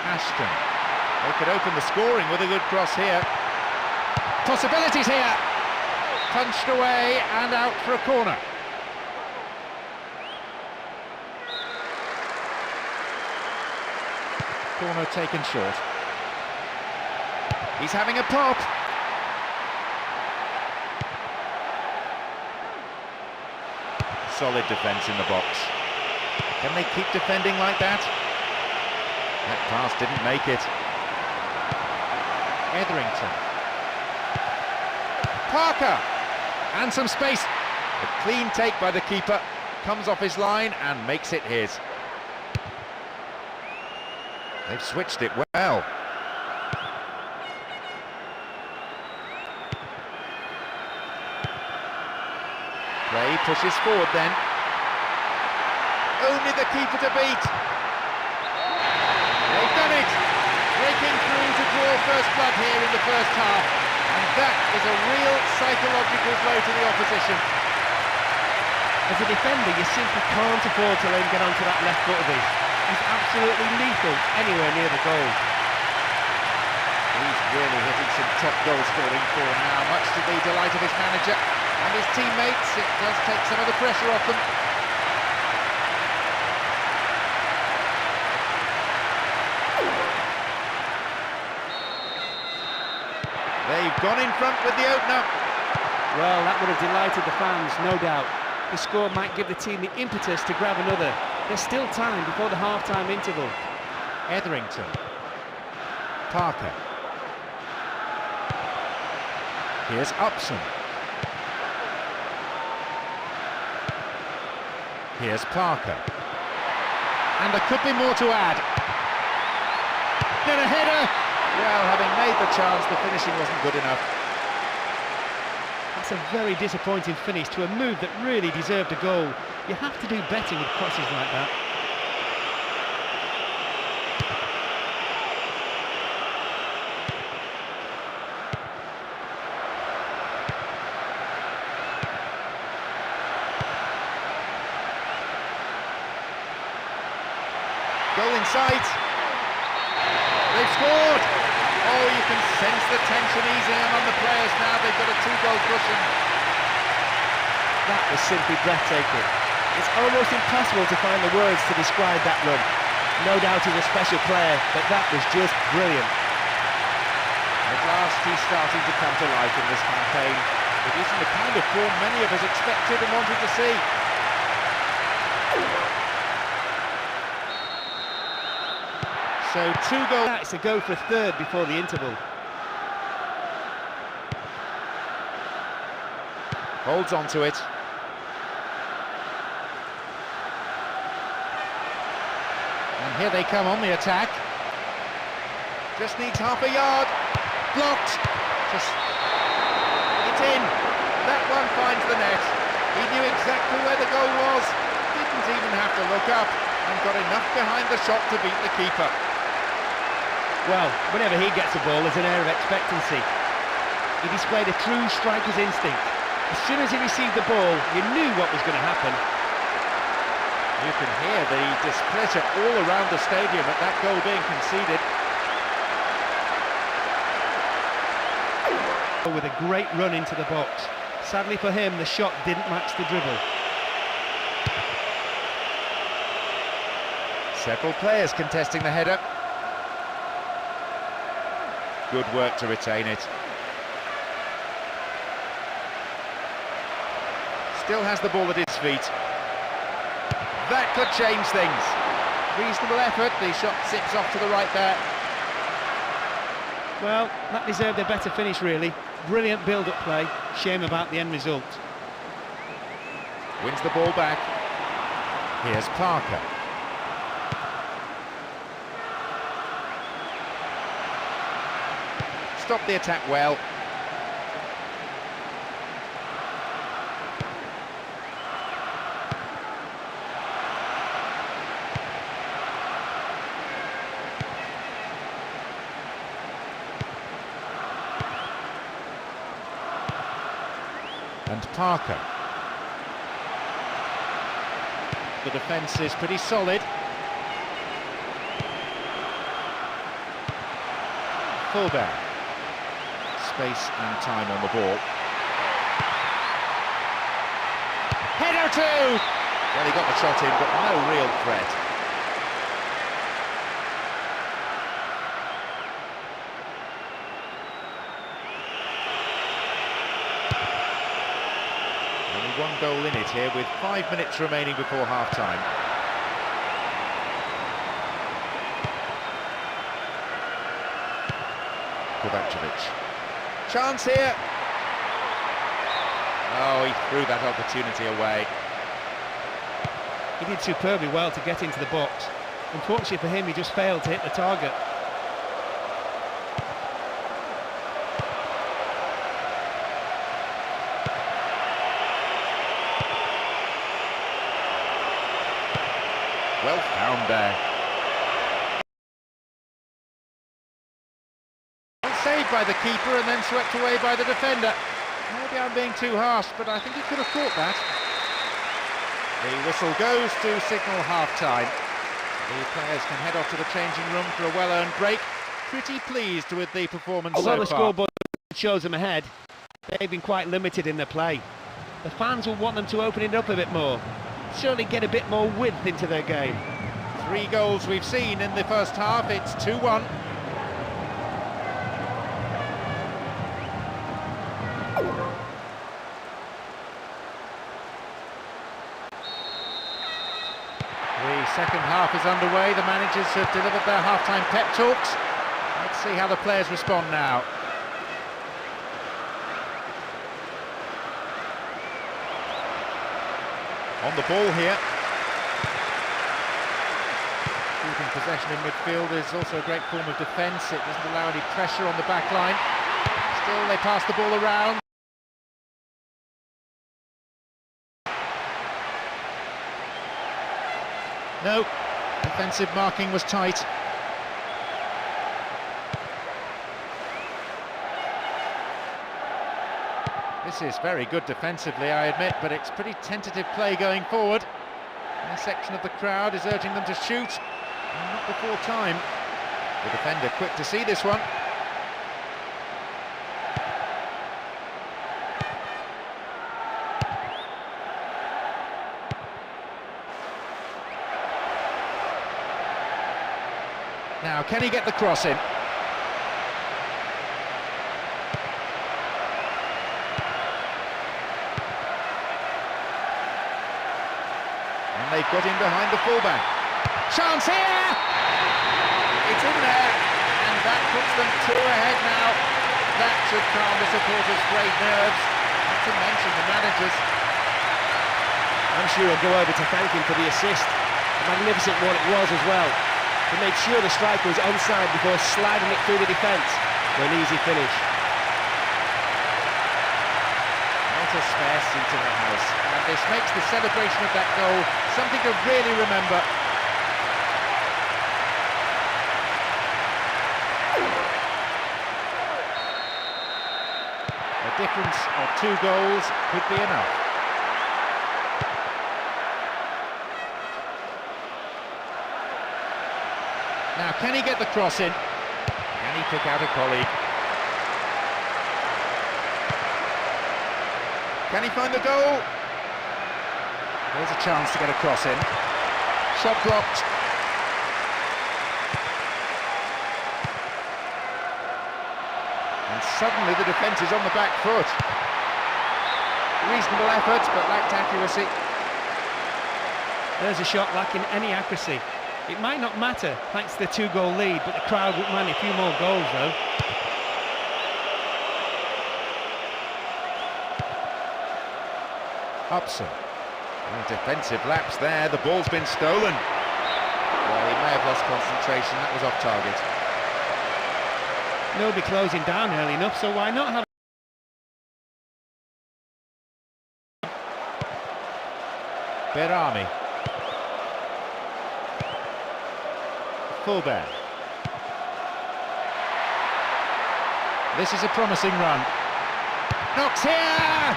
Ashton. They could open the scoring with a good cross here. Possibilities here. Punched away and out for a corner. Corner taken short. He's having a pop. Solid defence in the box. Can they keep defending like that? That pass didn't make it. Etherington. Parker! And some space. A clean take by the keeper. Comes off his line and makes it his. They've switched it well. Play pushes forward then. Only the keeper to beat. They've done it! Breaking through to draw first blood here in the first half. And that is a real psychological blow to the opposition. As a defender, you simply can't afford to let him get onto that left foot of his. He's absolutely lethal anywhere near the goal. He's really hitting some top goal-scoring form now, much to the delight of his manager and his teammates. It does take some of the pressure off them. They've gone in front with the opener. Well, that would have delighted the fans, no doubt. The score might give the team the impetus to grab another. There's still time before the half-time interval. Etherington. Parker. Here's Upson. Here's Parker. And there could be more to add. Then a header! Well, having made the chance, the finishing wasn't good enough. That's a very disappointing finish to a move that really deserved a goal. You have to do better with crosses like that. Goal in sight. They've scored. Oh, you can sense the tension easing among the players now. They've got a two-goal cushion. That was simply breathtaking. It's almost impossible to find the words to describe that run. No doubt he's a special player, but that was just brilliant. At last he's starting to come to life in this campaign. It isn't the kind of form many of us expected and wanted to see. So 2 goals. That's to go for a third before the interval. Holds on to it. And here they come on the attack. Just needs half a yard. Blocked. Just... It's in. That one finds the net. He knew exactly where the goal was. Didn't even have to look up. And got enough behind the shot to beat the keeper. Well, whenever he gets a ball, there's an air of expectancy. he displayed a true striker's instinct. As soon as he received the ball, you knew what was going to happen. You can hear the displeasure all around the stadium at that goal being conceded. With a great run into the box. Sadly for him, the shot didn't match the dribble. Several players contesting the header. Good work to retain it. Still has the ball at his feet. That could change things. Reasonable effort, the shot zips off to the right there. Well, that deserved a better finish really. Brilliant build-up play, shame about the end result. Wins the ball back. Here's Parker. Stopped the attack well. And Parker. The defence is pretty solid. Fullback. Space and time on the ball. Header too! Well, he got the shot in, but no real threat. Only one goal in it here with 5 minutes remaining before half-time. Kovacevic. Chance here. Oh, he threw that opportunity away. He did superbly well to get into the box. Unfortunately for him, he just failed to hit the target. Well found there. Saved by the keeper and then swept away by the defender. Maybe I'm being too harsh, but I think he could have caught that. The whistle goes to signal half-time. The players can head off to the changing room for a well-earned break. Pretty pleased with the performance so far. Although the scoreboard shows them ahead, they've been quite limited in their play. The fans will want them to open it up a bit more. Certainly get a bit more width into their game. 3 goals we've seen in the first half. It's 2-1. The second half is underway. The managers have delivered their half-time pep talks. Let's see how the players respond now. On the ball here. Keeping possession in midfield is also a great form of defence. It doesn't allow any pressure on the back line. Still, they pass the ball around. No, defensive marking was tight. This is very good defensively, I admit, but it's pretty tentative play going forward. A section of the crowd is urging them to shoot, and not before time. The defender quick to see this one. Now, can he get the cross in? And they've got in behind the fullback. Chance here! It's in there, and that puts them 2 ahead now. That should calm the supporters' great nerves, not to mention the managers. I'm sure he'll go over to thank him for the assist. A magnificent one it was as well. He made sure the striker was onside before sliding it through the defence for an easy finish. Not a spare seat in the house, and this makes the celebration of that goal something to really remember. difference of 2 goals could be enough. Now, can he get the cross in? Can he pick out a colleague? Can he find the goal? There's a chance to get a cross in. Shot blocked. And suddenly the defence is on the back foot. Reasonable effort, but lacked accuracy. There's a shot lacking any accuracy. It might not matter thanks to the 2-goal lead, but the crowd won't mind a few more goals though. Upson. A defensive lapse there, the ball's been stolen. Well, he may have lost concentration, that was off target. Nobody closing down early enough, so why not have... Berami. Fullback. This is a promising run. Knocks here!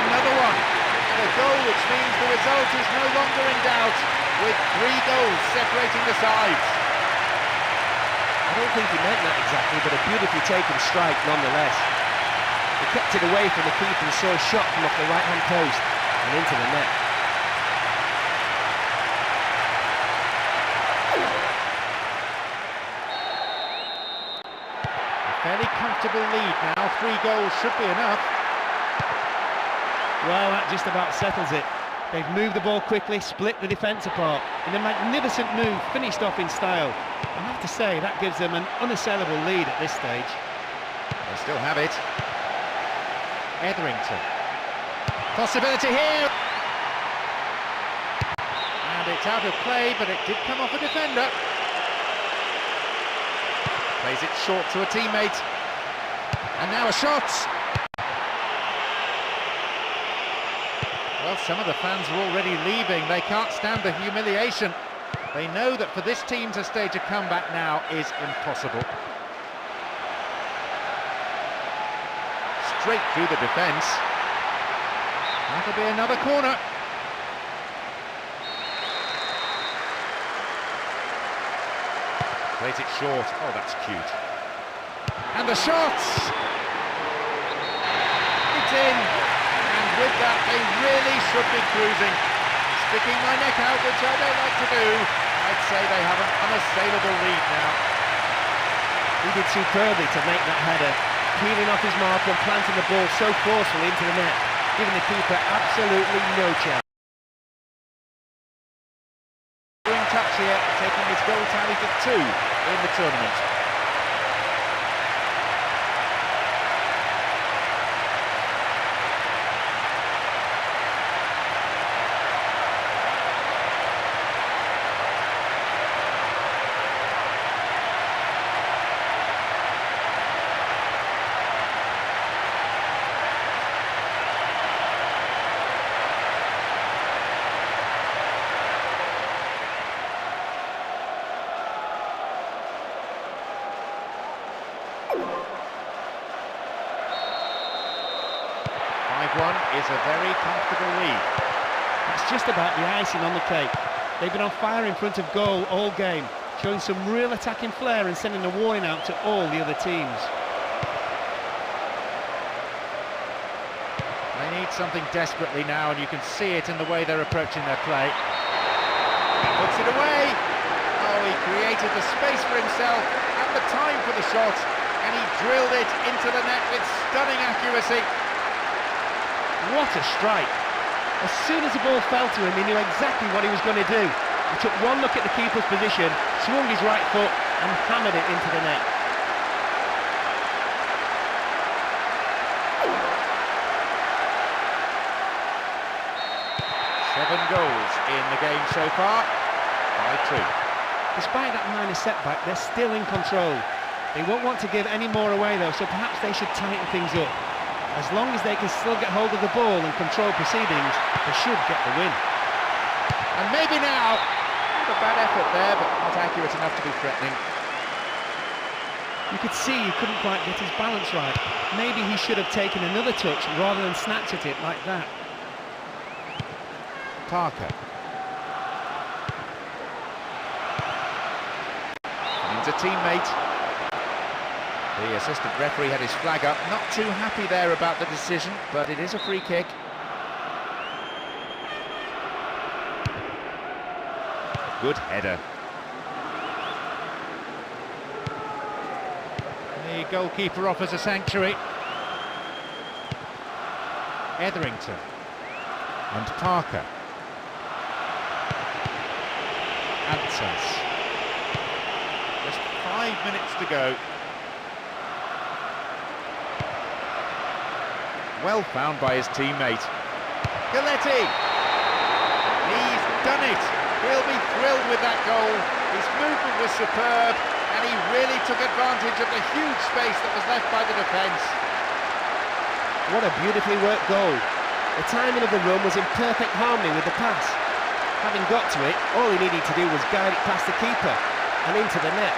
Another one. And a goal which means the result is no longer in doubt, with 3 goals separating the sides. I don't think he meant that exactly, but a beautifully taken strike nonetheless. He kept it away from the keeper and saw a shot come off the right-hand post and into the net. Fairly comfortable lead now, 3 goals should be enough. Well, that just about settles it. They've moved the ball quickly, split the defence apart. In a magnificent move, finished off in style. I have to say, that gives them an unassailable lead at this stage. They still have it. Etherington. Possibility here! And it's out of play, but it did come off a defender. Plays it short to a teammate. And now a shot! Well, some of the fans are already leaving. They can't stand the humiliation. They know that for this team to stage a comeback now is impossible. Straight through the defence. That'll be another corner. Plays it short. Oh, that's cute. And the shots! It's in. And with that, they really should be cruising. Sticking my neck out, which I don't like to do. I'd say they have an unassailable lead now. He did superbly to make that header, peeling off his mark and planting the ball so forcefully into the net, giving the keeper absolutely no chance. Touch here, taking his goal tally to 2 in the tournament. One is a very comfortable lead. It's just about the icing on the cake. They've been on fire in front of goal all game, showing some real attacking flair and sending a warning out to all the other teams. They need something desperately now, and you can see it in the way they're approaching their play. Puts it away. Oh, he created the space for himself and the time for the shot, and he drilled it into the net with stunning accuracy. What a strike! As soon as the ball fell to him, he knew exactly what he was going to do. He took one look at the keeper's position, swung his right foot and hammered it into the net. Seven goals in the game so far, 5-2. Despite that minor setback, they're still in control. They won't want to give any more away though, so perhaps they should tighten things up. As long as they can still get hold of the ball and control proceedings, they should get the win. And maybe now, not a bad effort there, but not accurate enough to be threatening. You could see he couldn't quite get his balance right. Maybe he should have taken another touch rather than snatch at it like that. Parker. Finds a teammate. The assistant referee had his flag up. Not too happy there about the decision, but it is a free kick. Good header. The goalkeeper offers a sanctuary. Etherington. And Parker. Answers. Just 5 minutes to go. Well found by his teammate. Galletti! He's done it! He'll be thrilled with that goal. His movement was superb, and he really took advantage of the huge space that was left by the defence. What a beautifully worked goal. The timing of the run was in perfect harmony with the pass. Having got to it, all he needed to do was guide it past the keeper and into the net.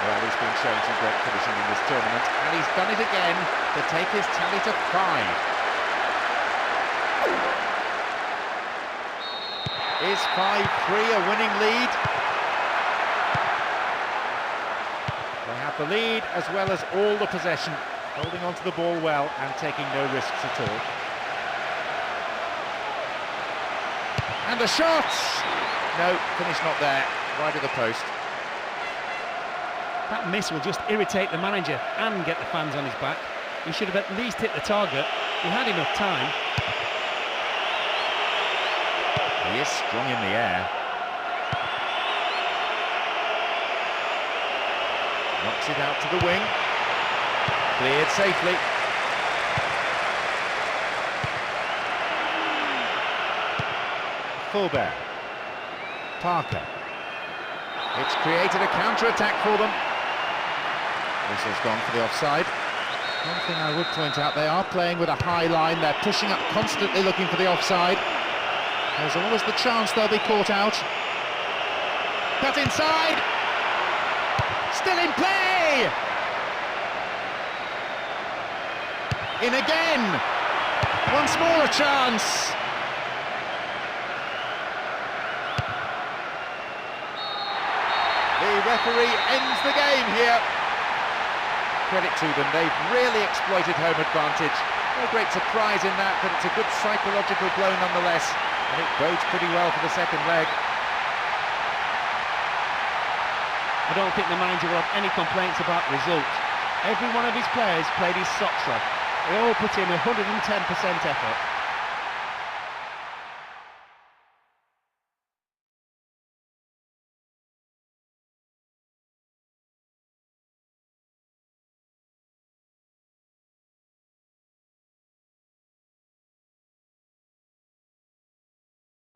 Well, he's been showing some great finishing in this tournament, and he's done it again to take his tally to 5. Is 5-3 a winning lead? They have the lead as well as all the possession, holding onto the ball well and taking no risks at all. And the shot! No, finish not there, wide of the post. That miss will just irritate the manager and get the fans on his back. He should have at least hit the target. He had enough time. He is strong in the air. Knocks it out to the wing. Cleared safely. Fullback. Parker. It's created a counter-attack for them. Whistle's gone for the offside. One thing I would point out, they are playing with a high line. They're pushing up constantly looking for the offside. There's always the chance they'll be caught out. Cut inside. Still in play. In again. Once more a chance. The referee ends the game here. Credit to them, they've really exploited home advantage. No great surprise in that, but it's a good psychological blow nonetheless, and it bodes pretty well for the second leg. I don't think the manager will have any complaints about the result. Every one of his players played his socks off. They all put in 110% effort.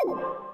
You